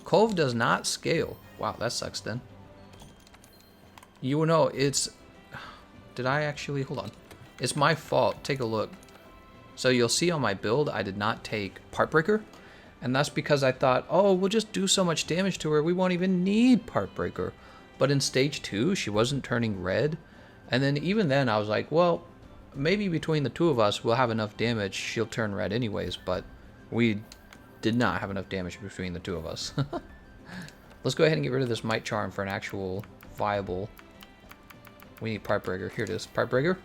Kulve does not scale. Wow, that sucks then. You will know it's... Did I actually... Hold on. It's my fault. Take a look. So you'll see on my build, I did not take Part Breaker. And that's because I thought, oh, we'll just do so much damage to her, we won't even need Part Breaker. But in stage 2, she wasn't turning red. And then even then, I was like, well, maybe between the two of us, we'll have enough damage. She'll turn red anyways, but we did not have enough damage between the two of us. Let's go ahead and get rid of this Might Charm for an actual viable... We need Part Breaker. Here it is. Part Breaker.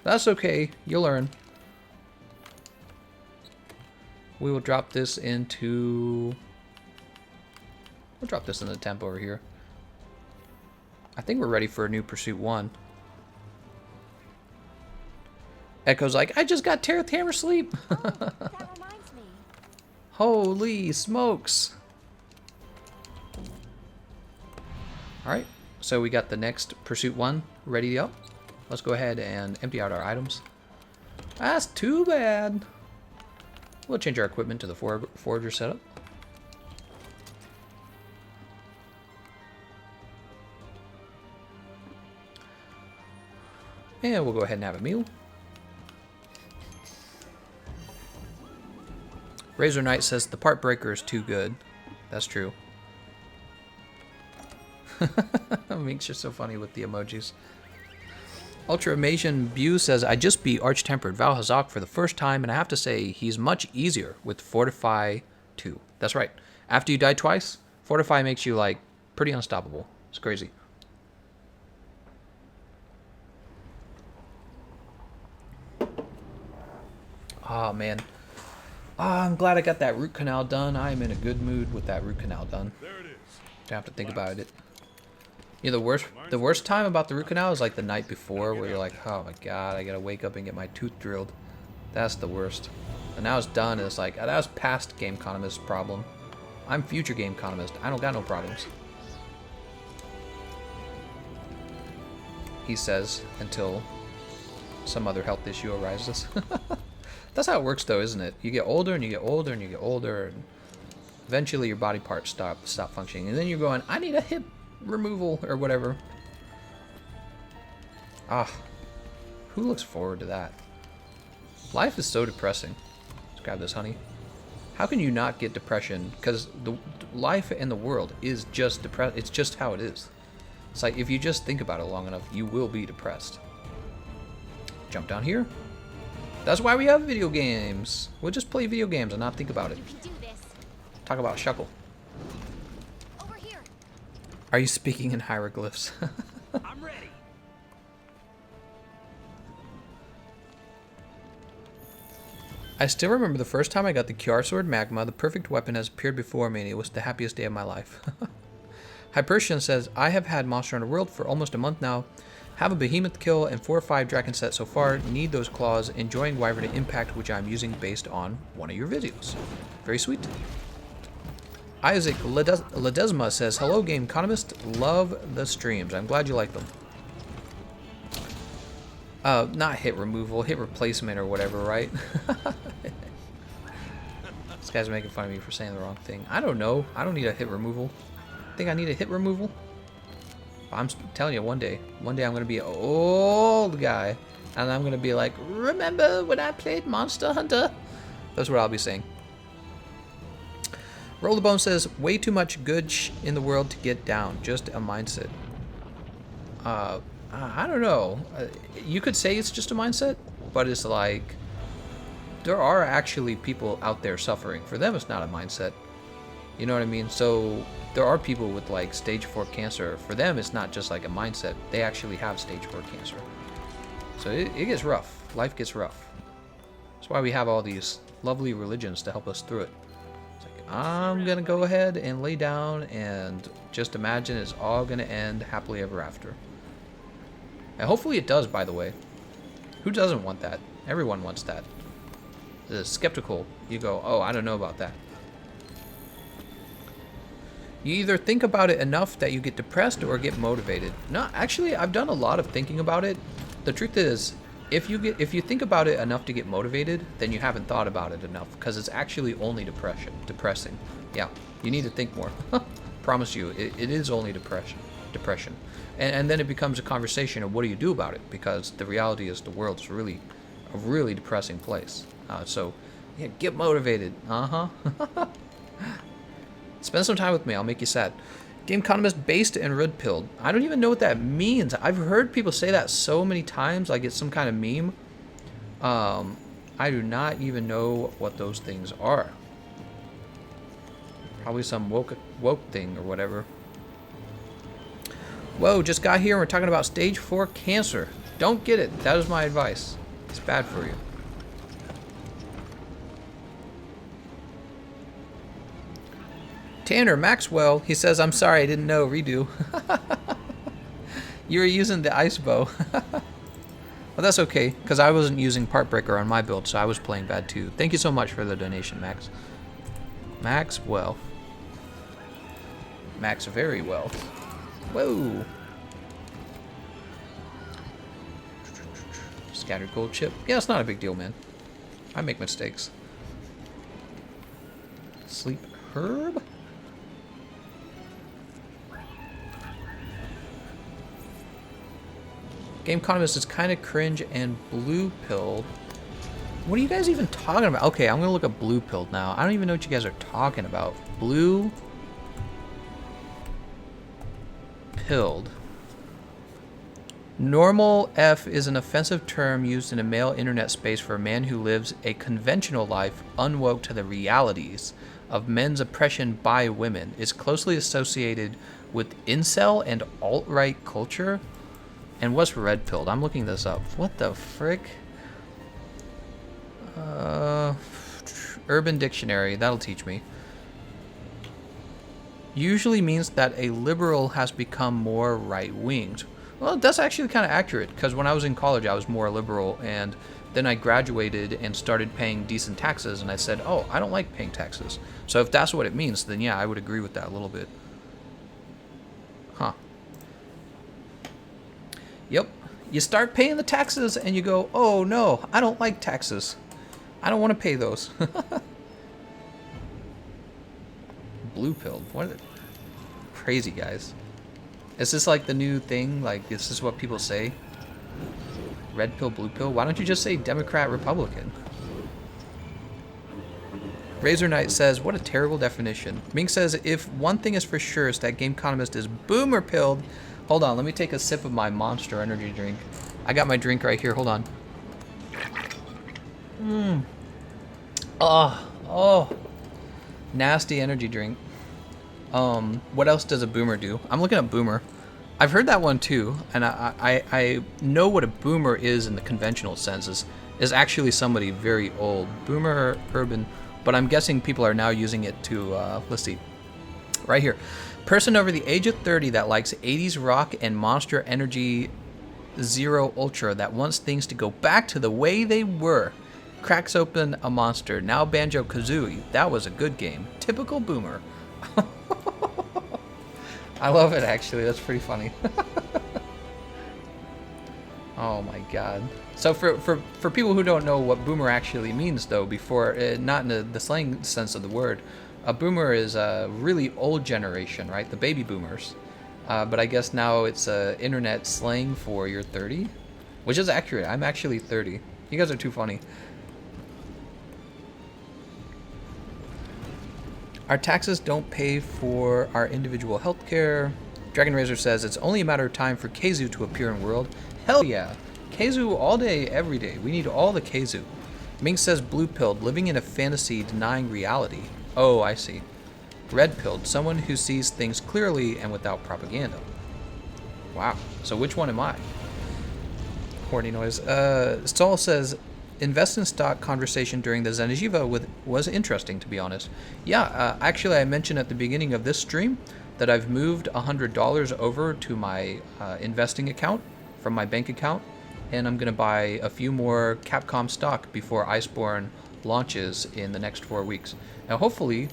That's okay. You'll learn. We will drop this into... We'll drop this in the temp over here. I think we're ready for a new Pursuit 1. Echo's like, I just got Taroth Hammer Sleep. Oh, that reminds me. Holy smokes. Alright, so we got the next Pursuit 1 ready to go. Let's go ahead and empty out our items. That's too bad. We'll change our equipment to the Forager setup. And we'll go ahead and have a meal. Razor Knight says the Part Breaker is too good. That's true. Makes you so funny with the emojis. Ultra Amation Bew says, I just beat Arch-Tempered Val Hazak for the first time, and I have to say, he's much easier with Fortify 2. That's right. After you die twice, Fortify makes you, like, pretty unstoppable. It's crazy. Oh, man. Oh, I'm glad I got that root canal done. I am in a good mood with that root canal done. There it is. Don't have to think about it. Yeah, the worst time about the root canal is like the night before, where you're like, oh my god, I gotta wake up and get my tooth drilled. That's the worst. And now it's done, and it's like, that was past Gameconomist's problem. I'm future Gameconomist. I don't got no problems. He says, until some other health issue arises. That's how it works though, isn't it? You get older and you get older and you get older, and eventually your body parts stop functioning. And then you're going, I need a hip removal or whatever. Ah, who looks forward to that? Life is so depressing. Let's grab this honey. How can you not get depression? Because the life in the world is just depressed. It's just how it is. It's like if you just think about it long enough, you will be depressed. Jump down here. That's why we have video games. We'll just play video games and not think about it. You can do this. Talk about Shuckle. Over here. Are you speaking in hieroglyphs? I'm ready. I still remember the first time I got the QR Sword Magma. The perfect weapon has appeared before me, and it was the happiest day of my life. Hypertian says, I have had Monster Hunter World for almost a month now. Have a Behemoth kill and 4 or 5 Dragon set so far. Need those claws. Enjoying Wyvern Impact, which I'm using based on one of your videos. Very sweet. Isaac Ledesma says, hello Gameconomist. Love the streams. I'm glad you like them. Not hit removal, hit replacement or whatever, right? This guy's making fun of me for saying the wrong thing. I don't know. I don't need a hit removal. Think I need a hit removal? I'm telling you, one day I'm going to be an old guy, and I'm going to be like, remember when I played Monster Hunter? That's what I'll be saying. Roll the Bone says, way too much good in the world to get down. Just a mindset. I don't know. You could say it's just a mindset, but it's like, there are actually people out there suffering. For them, it's not a mindset. You know what I mean? So there are people with like stage 4 cancer. For them, it's not just like a mindset. They actually have stage 4 cancer. So it gets rough. Life gets rough. That's why we have all these lovely religions to help us through it. It's like, I'm going to go ahead and lay down and just imagine it's all going to end happily ever after. And hopefully it does, by the way. Who doesn't want that? Everyone wants that. skeptical. You go, oh, I don't know about that. You either think about it enough that you get depressed or get motivated. No, actually, I've done a lot of thinking about it. The truth is, if you think about it enough to get motivated, then you haven't thought about it enough, because it's actually only depressing. Yeah, you need to think more. Promise you, it is only depression. And then it becomes a conversation of what do you do about it, because the reality is the world's really a really depressing place. So, yeah, get motivated. Spend some time with me. I'll make you sad. Gameconomist based and red pilled. I don't even know what that means. I've heard people say that so many times, like it's some kind of meme. I do not even know what those things are. Probably some woke thing or whatever. Whoa, just got here and we're talking about stage 4 cancer. Don't get it. That is my advice. It's bad for you. Tanner Maxwell, he says, I'm sorry, I didn't know. Redo. You were using the ice bow. Well, that's okay, because I wasn't using part breaker on my build, so I was playing bad too. Thank you so much for the donation, Max. Maxwell. Max very well. Whoa. Scattered gold chip. Yeah, it's not a big deal, man. I make mistakes. Sleep herb? Gameconomist is kind of cringe and blue-pilled. What are you guys even talking about? Okay, I'm going to look up blue-pilled now. I don't even know what you guys are talking about. Blue-pilled. Normal F is an offensive term used in a male internet space for a man who lives a conventional life unwoke to the realities of men's oppression by women. It's closely associated with incel and alt-right culture. And what's red pilled? I'm looking this up. What the frick? Urban Dictionary. That'll teach me. Usually means that a liberal has become more right-winged. Well, that's actually kind of accurate, because when I was in college, I was more liberal, and then I graduated and started paying decent taxes, and I said, oh, I don't like paying taxes. So if that's what it means, then yeah, I would agree with that a little bit. Huh. Yep. You start paying the taxes and you go, oh no, I don't like taxes. I don't want to pay those. Blue pilled. What are they? Crazy guys. Is this like the new thing? Like, is this what people say? Red pill, blue pill? Why don't you just say Democrat, Republican? Razor Knight says, what a terrible definition. Mink says, if one thing is for sure, is that Gameconomist is boomer pilled. Hold on, let me take a sip of my Monster energy drink. I got my drink right here, hold on. Oh. Nasty energy drink. What else does a boomer do? I'm looking at boomer. I've heard that one too, and I know what a boomer is in the conventional sense. Is actually somebody very old. Boomer, urban, but I'm guessing people are now using it to, let's see. Right here. Person over the age of 30 that likes 80s rock and Monster Energy Zero Ultra that wants things to go back to the way they were. Cracks open a Monster. Now Banjo-Kazooie. That was a good game. Typical boomer. I love it, actually. That's pretty funny. Oh my god. So for people who don't know what boomer actually means, though, before, not in the slang sense of the word, a boomer is a really old generation, right? The baby boomers. But I guess now it's internet slang for you're 30, which is accurate. I'm actually 30. You guys are too funny. Our taxes don't pay for our individual healthcare. Dragon Razor says it's only a matter of time for Keizu to appear in world. Hell yeah. Keizu all day, every day. We need all the Keizu. Mink says blue pilled, living in a fantasy, denying reality. Oh, I see. Red pilled, someone who sees things clearly and without propaganda. Wow. So which one am I? Horny noise. Saul says, invest in stock conversation during the Zenejiva was interesting, to be honest. Yeah, actually I mentioned at the beginning of this stream that I've moved $100 over to my investing account from my bank account, and I'm going to buy a few more Capcom stock before Iceborne launches in the next 4 weeks. Now, hopefully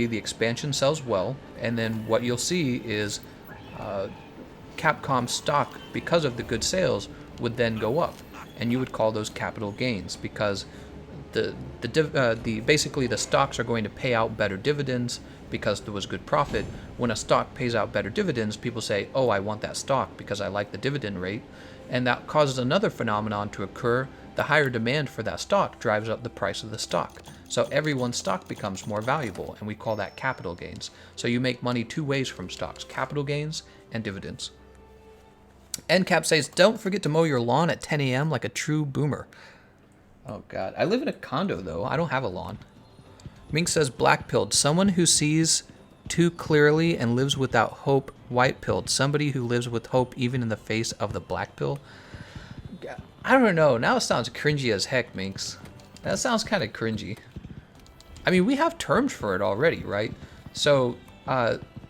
the expansion sells well, and then what you'll see is Capcom stock, because of the good sales, would then go up, and you would call those capital gains because basically the stocks are going to pay out better dividends because there was good profit. When a stock pays out better dividends, people say, "Oh, I want that stock because I like the dividend rate," and that causes another phenomenon to occur. The higher demand for that stock drives up the price of the stock. So everyone's stock becomes more valuable, and we call that capital gains. So you make money two ways from stocks: capital gains and dividends. NCAP says, don't forget to mow your lawn at 10 a.m. like a true boomer. Oh, God. I live in a condo, though. I don't have a lawn. Mink says, black-pilled. Someone who sees too clearly and lives without hope. White-pilled. Somebody who lives with hope even in the face of the black pill. I don't know. Now it sounds cringy as heck, Minks. That sounds kind of cringy. I mean, we have terms for it already, right? So,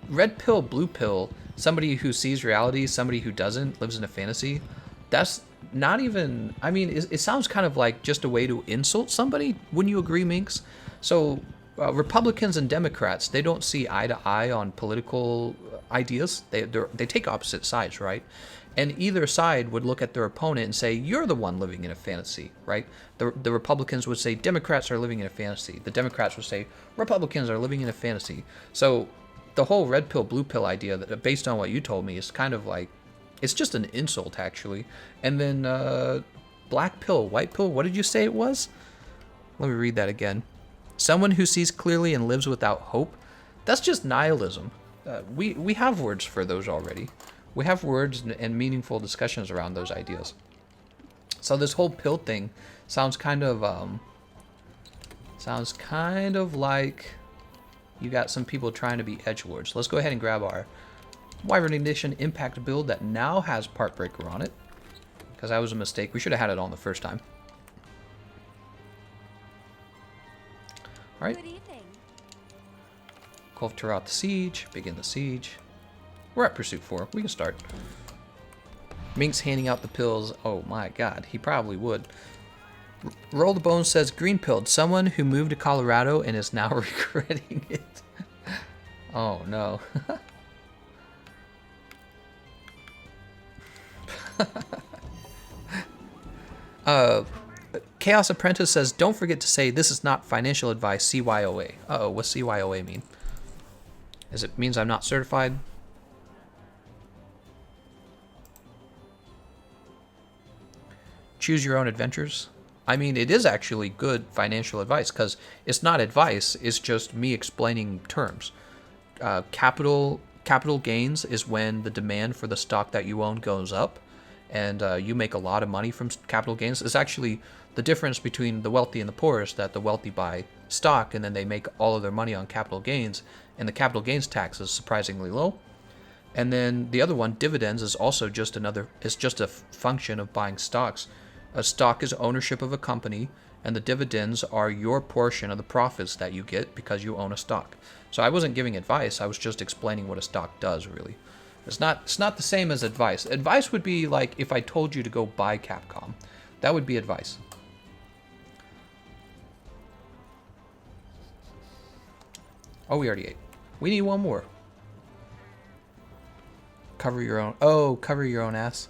red pill, blue pill, somebody who sees reality, somebody who doesn't, lives in a fantasy. That's not even, I mean, it sounds kind of like just a way to insult somebody. Wouldn't you agree, Minks? So, Republicans and Democrats, they don't see eye to eye on political ideas. They take opposite sides, right? And either side would look at their opponent and say, you're the one living in a fantasy, right? The Republicans would say, Democrats are living in a fantasy. The Democrats would say, Republicans are living in a fantasy. So the whole red pill, blue pill idea, that based on what you told me, is kind of like, it's just an insult, actually. And then black pill, white pill, what did you say it was? Let me read that again. Someone who sees clearly and lives without hope. That's just nihilism. We have words for those already. We have words and meaningful discussions around those ideas. So this whole pill thing sounds kind of like you got some people trying to be edgelords. Let's go ahead and grab our Wyvern Ignition Impact build that now has Part Breaker on it, because that was a mistake. We should have had it on the first time. All right. Good evening. Kulve Taroth the siege. Begin the siege. We're at Pursuit 4. We can start. Mink's handing out the pills. Oh my god, he probably would. Roll the Bones says, green pilled. Someone who moved to Colorado and is now regretting it. Oh no. Chaos Apprentice says, don't forget to say this is not financial advice, CYOA. Uh-oh, what's CYOA mean? Is it means I'm not certified? Choose your own adventures. I mean, it is actually good financial advice because it's not advice, it's just me explaining terms. Capital gains is when the demand for the stock that you own goes up, and you make a lot of money from capital gains. It's actually the difference between the wealthy and the poor is that the wealthy buy stock and then they make all of their money on capital gains, and the capital gains tax is surprisingly low. And then the other one, dividends, is also just a function of buying stocks. A stock is ownership of a company, and the dividends are your portion of the profits that you get because you own a stock. So I wasn't giving advice, I was just explaining what a stock does, really. It's not the same as advice. Advice would be like if I told you to go buy Capcom. That would be advice. Oh, we already ate. We need one more. Cover your own... Oh, cover your own ass.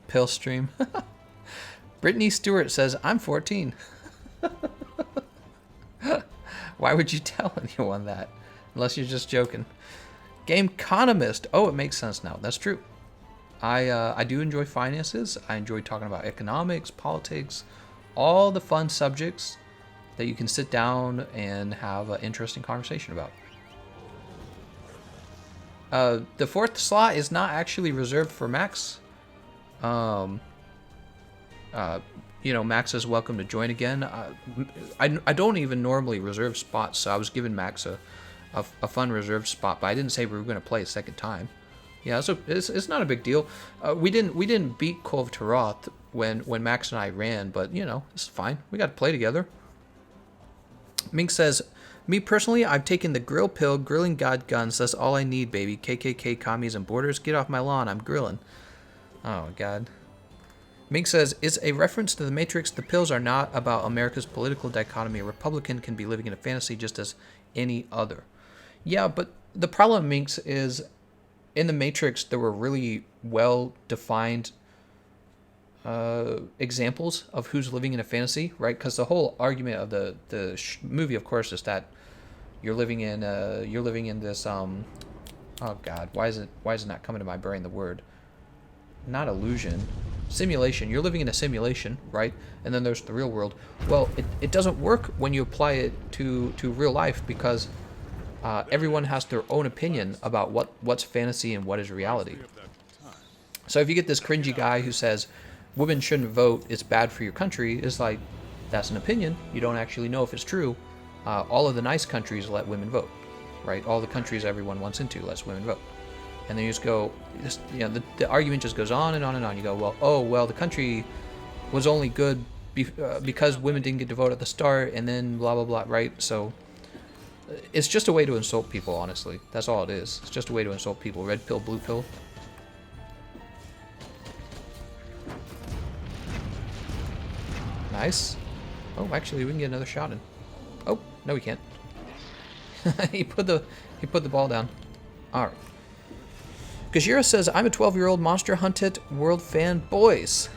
Pill stream. Brittany Stewart says, I'm 14. Why would you tell anyone that? Unless you're just joking. Gameconomist. Oh, it makes sense now. That's true. I do enjoy finances. I enjoy talking about economics, politics, all the fun subjects that you can sit down and have an interesting conversation about. The fourth slot is not actually reserved for Max. You know, Max is welcome to join again. I don't even normally reserve spots, so I was giving Max a fun reserved spot, but I didn't say we were going to play a second time. Yeah, so it's not a big deal. We didn't beat Kulve Taroth when Max and I ran, but you know, it's fine. We got to play together. Mink says, me personally, I've taken the grill pill, grilling god guns. That's all I need, baby. KKK, commies, and borders. Get off my lawn. I'm grilling. Oh, God. Mink says, is a reference to the Matrix. The pills are not about America's political dichotomy. A Republican can be living in a fantasy just as any other. Yeah, but the problem, Minx, is in the Matrix, there were really well-defined examples of who's living in a fantasy, right? Because the whole argument of the movie, of course, is that you're living in this oh God, why is it not coming to my brain, the word? Not illusion, simulation. You're living in a simulation, right? And then there's the real world. Well, it doesn't work when you apply it to real life, because everyone has their own opinion about what's fantasy and what is reality. So if you get this cringy guy who says women shouldn't vote, it's bad for your country, it's like, that's an opinion. You don't actually know if it's true. All of the nice countries let women vote, right? All the countries everyone wants into lets women vote. And then you just go, the argument just goes on and on and on. You go, well, the country was only good because women didn't get to vote at the start, and then blah, blah, blah, right? So it's just a way to insult people, honestly. That's all it is. It's just a way to insult people. Red pill, blue pill. Nice. Oh, actually, we can get another shot in. Oh, no, we can't. he put the ball down. All right. Gajira says, I'm a 12-year-old Monster Hunted World fan. Boys,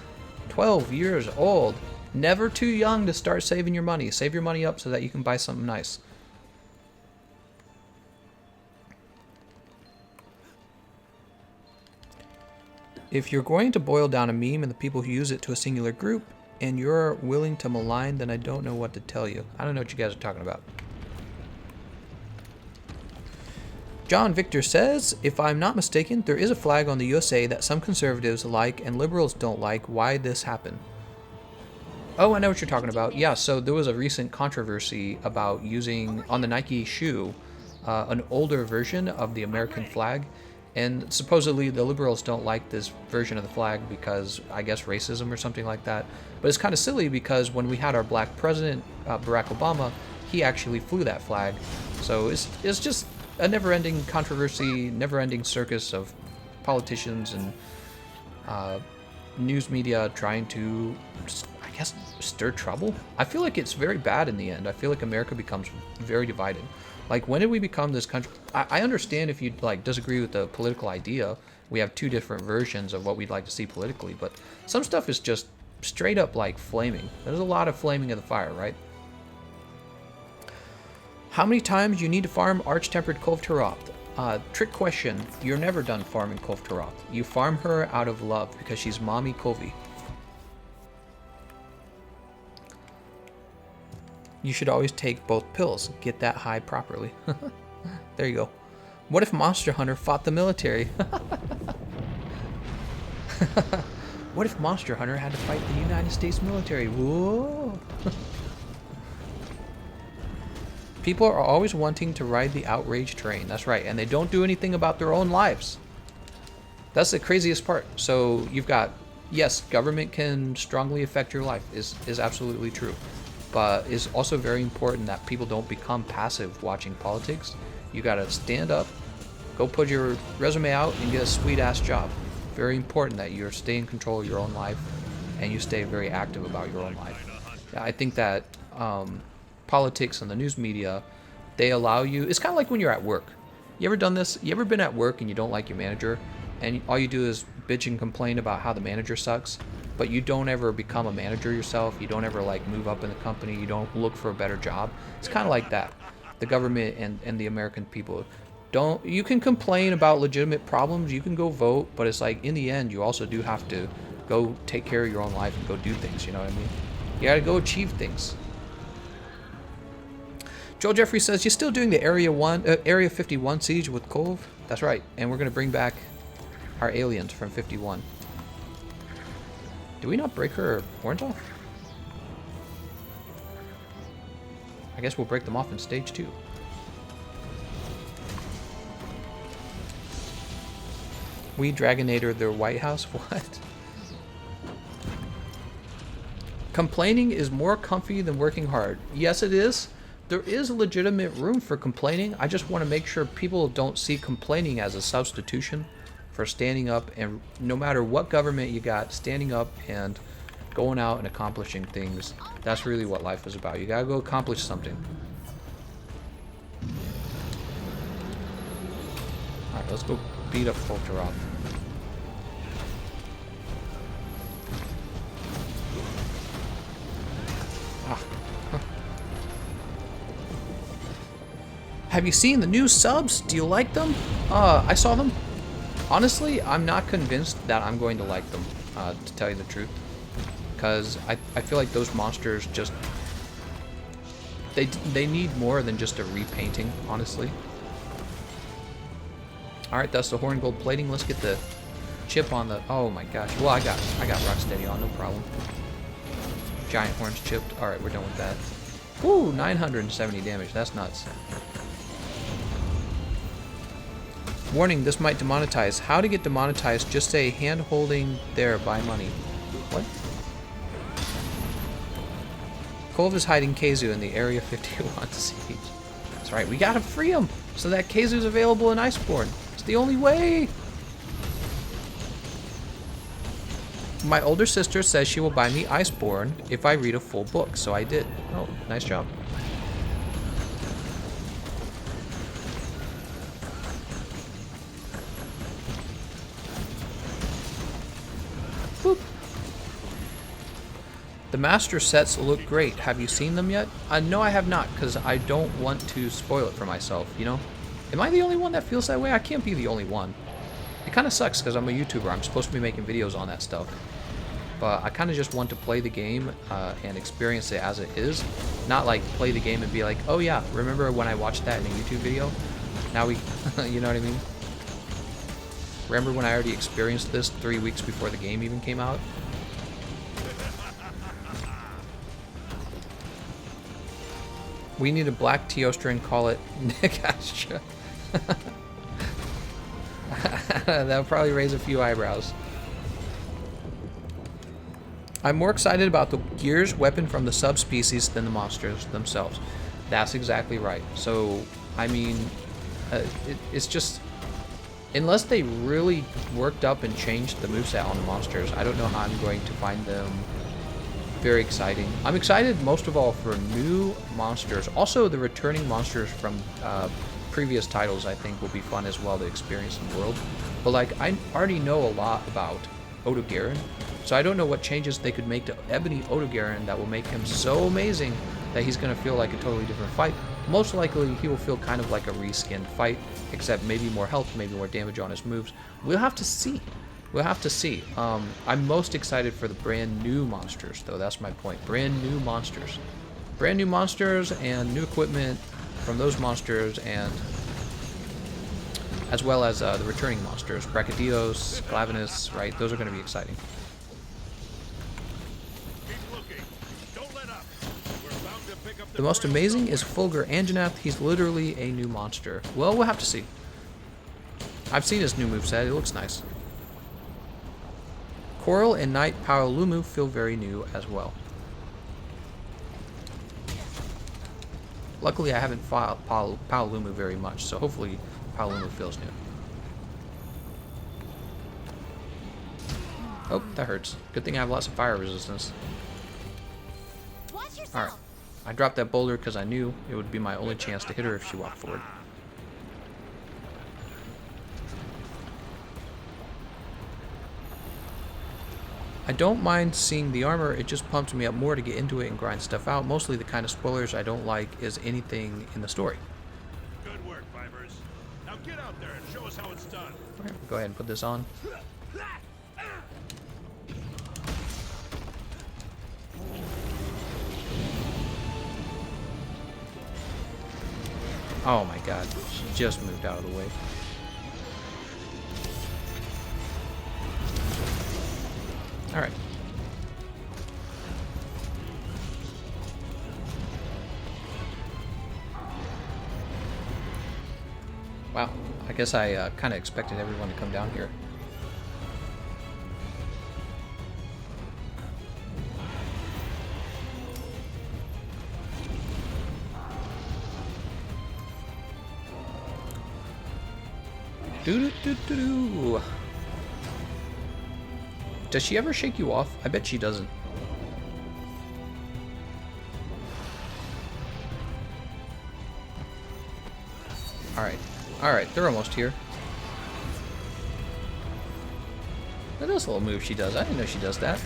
12 years old. Never too young to start saving your money. Save your money up so that you can buy something nice. If you're going to boil down a meme and the people who use it to a singular group, and you're willing to malign, then I don't know what to tell you. I don't know what you guys are talking about. John Victor says, if I'm not mistaken, there is a flag on the USA that some conservatives like and liberals don't like. Why this happen? Oh, I know what you're talking about. Yeah, so there was a recent controversy about using, on the Nike shoe, an older version of the American flag. And supposedly the liberals don't like this version of the flag because, I guess, racism or something like that. But it's kind of silly because when we had our black president, Barack Obama, he actually flew that flag. So it's just a never-ending controversy, never-ending circus of politicians and news media trying to, I guess, stir trouble. I feel like it's very bad in the end. I feel like America becomes very divided. Like, when did we become this country? I understand if you disagree with the political idea. We have two different versions of what we'd like to see politically, but some stuff is just straight up flaming. There's a lot of flaming of the fire, right? How many times you need to farm Arch-Tempered Kulve Taroth? Trick question. You're never done farming Kulve Taroth. You farm her out of love because she's mommy Kulvey. You should always take both pills. Get that high properly. There you go. What if Monster Hunter fought the military? What if Monster Hunter had to fight the United States military? Whoa. People are always wanting to ride the outrage train. That's right. And they don't do anything about their own lives. That's the craziest part. So you've got, yes, government can strongly affect your life. Is absolutely true. But it's also very important that people don't become passive watching politics. You gotta stand up, go put your resume out, and get a sweet-ass job. Very important that you stay in control of your own life, and you stay very active about your own life. I think that politics and the news media, they allow you... It's kind of like when you're at work. You ever done this? You ever been at work and you don't like your manager, and all you do is bitch and complain about how the manager sucks? But you don't ever become a manager yourself. You don't ever move up in the company. You don't look for a better job. It's kind of like that. The government and the American people don't. You can complain about legitimate problems. You can go vote, but it's in the end, you also do have to go take care of your own life and go do things. You know what I mean? You got to go achieve things. Joel Jeffrey says, you're still doing the Area 51 siege with Kulve? That's right. And we're gonna bring back our aliens from 51. Do we not break her horns off? I guess we'll break them off in stage 2. We Dragonator their White House? What? Complaining is more comfy than working hard. Yes, it is. There is legitimate room for complaining. I just want to make sure people don't see complaining as a substitution for standing up, and no matter what government you got, standing up and going out and accomplishing things. That's really what life is about. You gotta go accomplish something. Alright, let's go beat up Kulve Taroth. Have you seen the new subs? Do you like them? I saw them. Honestly, I'm not convinced that I'm going to like them, to tell you the truth. Because I feel like those monsters just... They need more than just a repainting, honestly. Alright, that's the horn gold plating. Let's get the chip on the... Oh my gosh. Well, I got Rocksteady on, no problem. Giant horns chipped. Alright, we're done with that. Ooh, 970 damage. That's nuts. Warning, this might demonetize. How to get demonetized? Just say hand holding there, buy money. What? Kulve is hiding Keizu in the Area 51 siege. That's right, we gotta free him so that Keizu's available in Iceborne. It's the only way. My older sister says she will buy me Iceborne if I read a full book, so I did. Oh, nice job. Boop. The master sets look great. Have you seen them yet? No, I have not, because I don't want to spoil it for myself, you know? Am I the only one that feels that way? I can't be the only one. It kind of sucks, because I'm a YouTuber. I'm supposed to be making videos on that stuff. But I kind of just want to play the game and experience it as it is. Not like play the game and be like, oh yeah, remember when I watched that in a YouTube video? Now we, you know what I mean? Remember when I already experienced this 3 weeks before the game even came out? We need a black Teostra and call it Nick Astra. That'll probably raise a few eyebrows. I'm more excited about the gears weapon from the subspecies than the monsters themselves. That's exactly right. So, I mean, it's just... Unless they really worked up and changed the moveset on the monsters, I don't know how I'm going to find them very exciting. I'm excited most of all for new monsters. Also, the returning monsters from previous titles I think will be fun as well to experience in the world. But like, I already know a lot about Odogaron, so I don't know what changes they could make to Ebony Odogaron that will make him so amazing that he's going to feel like a totally different fight. Most likely, he will feel kind of like a reskinned fight, except maybe more health, maybe more damage on his moves. We'll have to see. We'll have to see. I'm most excited for the brand new monsters, though. That's my point. Brand new monsters. Brand new monsters and new equipment from those monsters, and as well as the returning monsters. Brachydios, Clavinus, right? Those are going to be exciting. The most amazing is Fulgur Anjanath. He's literally a new monster. Well, we'll have to see. I've seen his new moveset. It looks nice. Coral and Knight Paolumu feel very new as well. Luckily, I haven't fought Paolumu very much, so hopefully Paolumu feels new. Oh, that hurts. Good thing I have lots of fire resistance. Alright. I dropped that boulder because I knew it would be my only chance to hit her if she walked forward. I don't mind seeing the armor, it just pumps me up more to get into it and grind stuff out. Mostly the kind of spoilers I don't like is anything in the story. Good work, Vipers. Now get out there and show us how it's done. Alright, go ahead and put this on. Oh my god, she just moved out of the way. Alright. Wow, I guess I kind of expected everyone to come down here. Do-do-do-do-do. Does she ever shake you off? I bet she doesn't. Alright. Alright, they're almost here. Look at this little move she does. I didn't know she does that.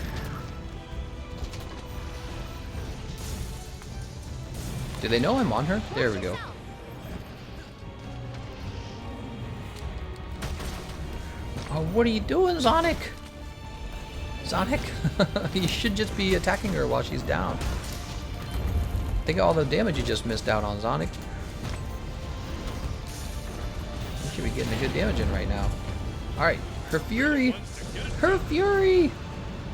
Do they know I'm on her? There we go. Oh, what are you doing, Sonic? Sonic? You should just be attacking her while she's down. Think of all the damage you just missed out on, Sonic. You should be getting a good damage in right now. Alright, her fury! Her fury!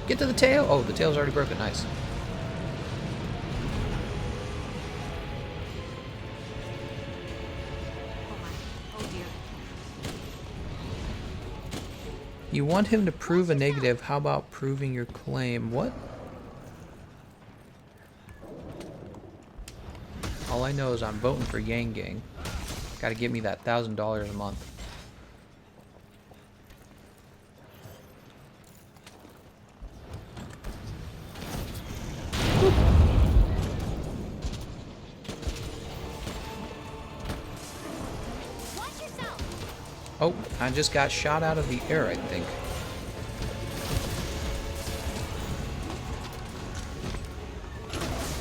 Get to the tail! Oh, the tail's already broken. Nice. You want him to prove a negative. How about proving your claim? What? All I know is I'm voting for Yang Gang. Gotta give me that $1,000 a month. Oh, I just got shot out of the air, I think.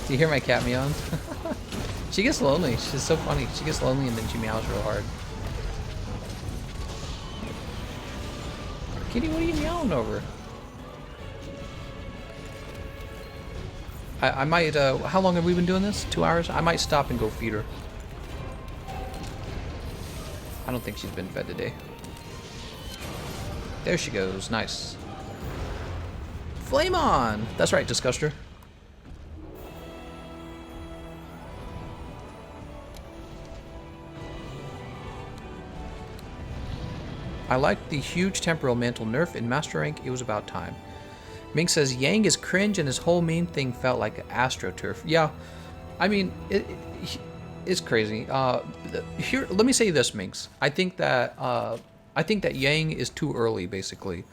Do you hear my cat meowing? She gets lonely. She's so funny. She gets lonely and then she meows real hard. Kitty, what are you meowing over? I might, how long have we been doing this? 2 hours? I might stop and go feed her. I don't think she's been fed today. There she goes. Nice. Flame on! That's right, Disguster. I like the huge temporal mantle nerf in Master Rank. It was about time. Mink says Yang is cringe and his whole meme thing felt like AstroTurf. Yeah, I mean, it's crazy. Here, let me say this, Minx. I think that Yang is too early, basically.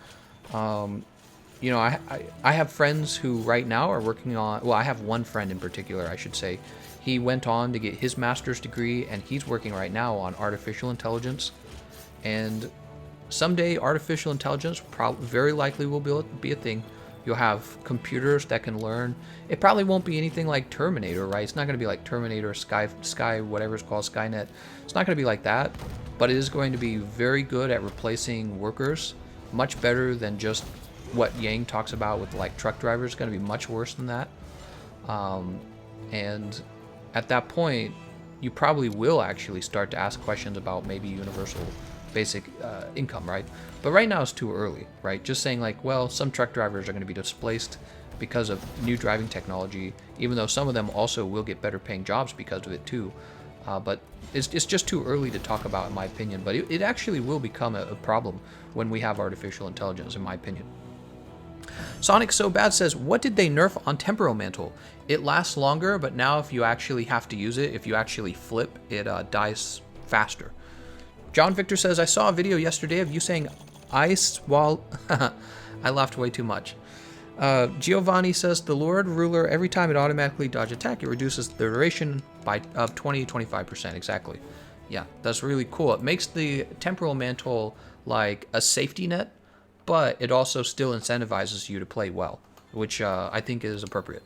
You know, I have friends who right now are working on. Well, I have one friend in particular, I should say. He went on to get his master's degree, and he's working right now on artificial intelligence. And someday, artificial intelligence very likely will be a thing. You'll have computers that can learn. It probably won't be anything like Terminator, right? It's not going to be like Terminator, Sky, whatever it's called, Skynet. It's not going to be like that, but it is going to be very good at replacing workers. Much better than just what Yang talks about with like truck drivers. It's going to be much worse than that. And at that point, you probably will actually start to ask questions about maybe universal basic income, right? But right now it's too early, right? Just saying like, well, some truck drivers are going to be displaced because of new driving technology, even though some of them also will get better paying jobs because of it too. But it's just too early to talk about, in my opinion. But it actually will become a problem when we have artificial intelligence, in my opinion. Sonic So Bad says, what did they nerf on Temporal Mantle? It lasts longer, but now if you actually have to use it, if you actually flip, it dies faster. John Victor says, I saw a video yesterday of you saying ice while... I laughed way too much. Giovanni says, the Lord Ruler, every time it automatically dodge attack, it reduces the duration of 20-25%. Exactly. Yeah, that's really cool. It makes the Temporal Mantle like a safety net, but it also still incentivizes you to play well, which I think is appropriate.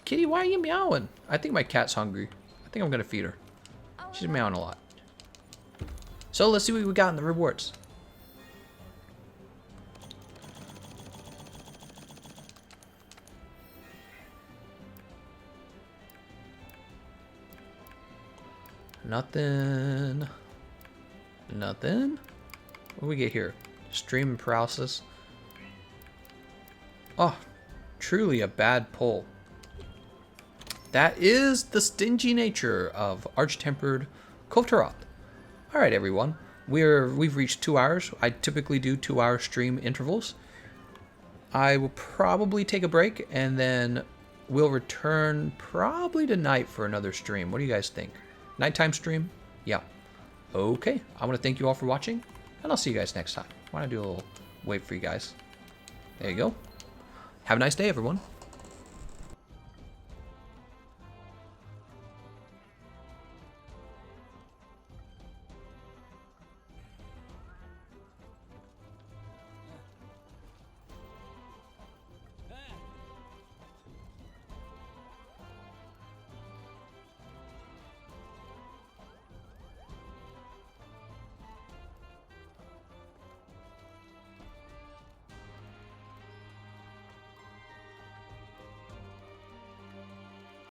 Kitty, why are you meowing? I think my cat's hungry. I think I'm going to feed her. She's meowing a lot. So let's see what we got in the rewards. Nothing. Nothing. What do we get here? Stream paralysis. Oh, truly a bad pull. That is the stingy nature of Arch-Tempered Kulve Taroth. All right, everyone. We've reached 2 hours. I typically do 2-hour stream intervals. I will probably take a break and then we'll return probably tonight for another stream. What do you guys think? Nighttime stream? Yeah. Okay. I want to thank you all for watching, and I'll see you guys next time. Why don't I do a little wait for you guys? There you go. Have a nice day, everyone.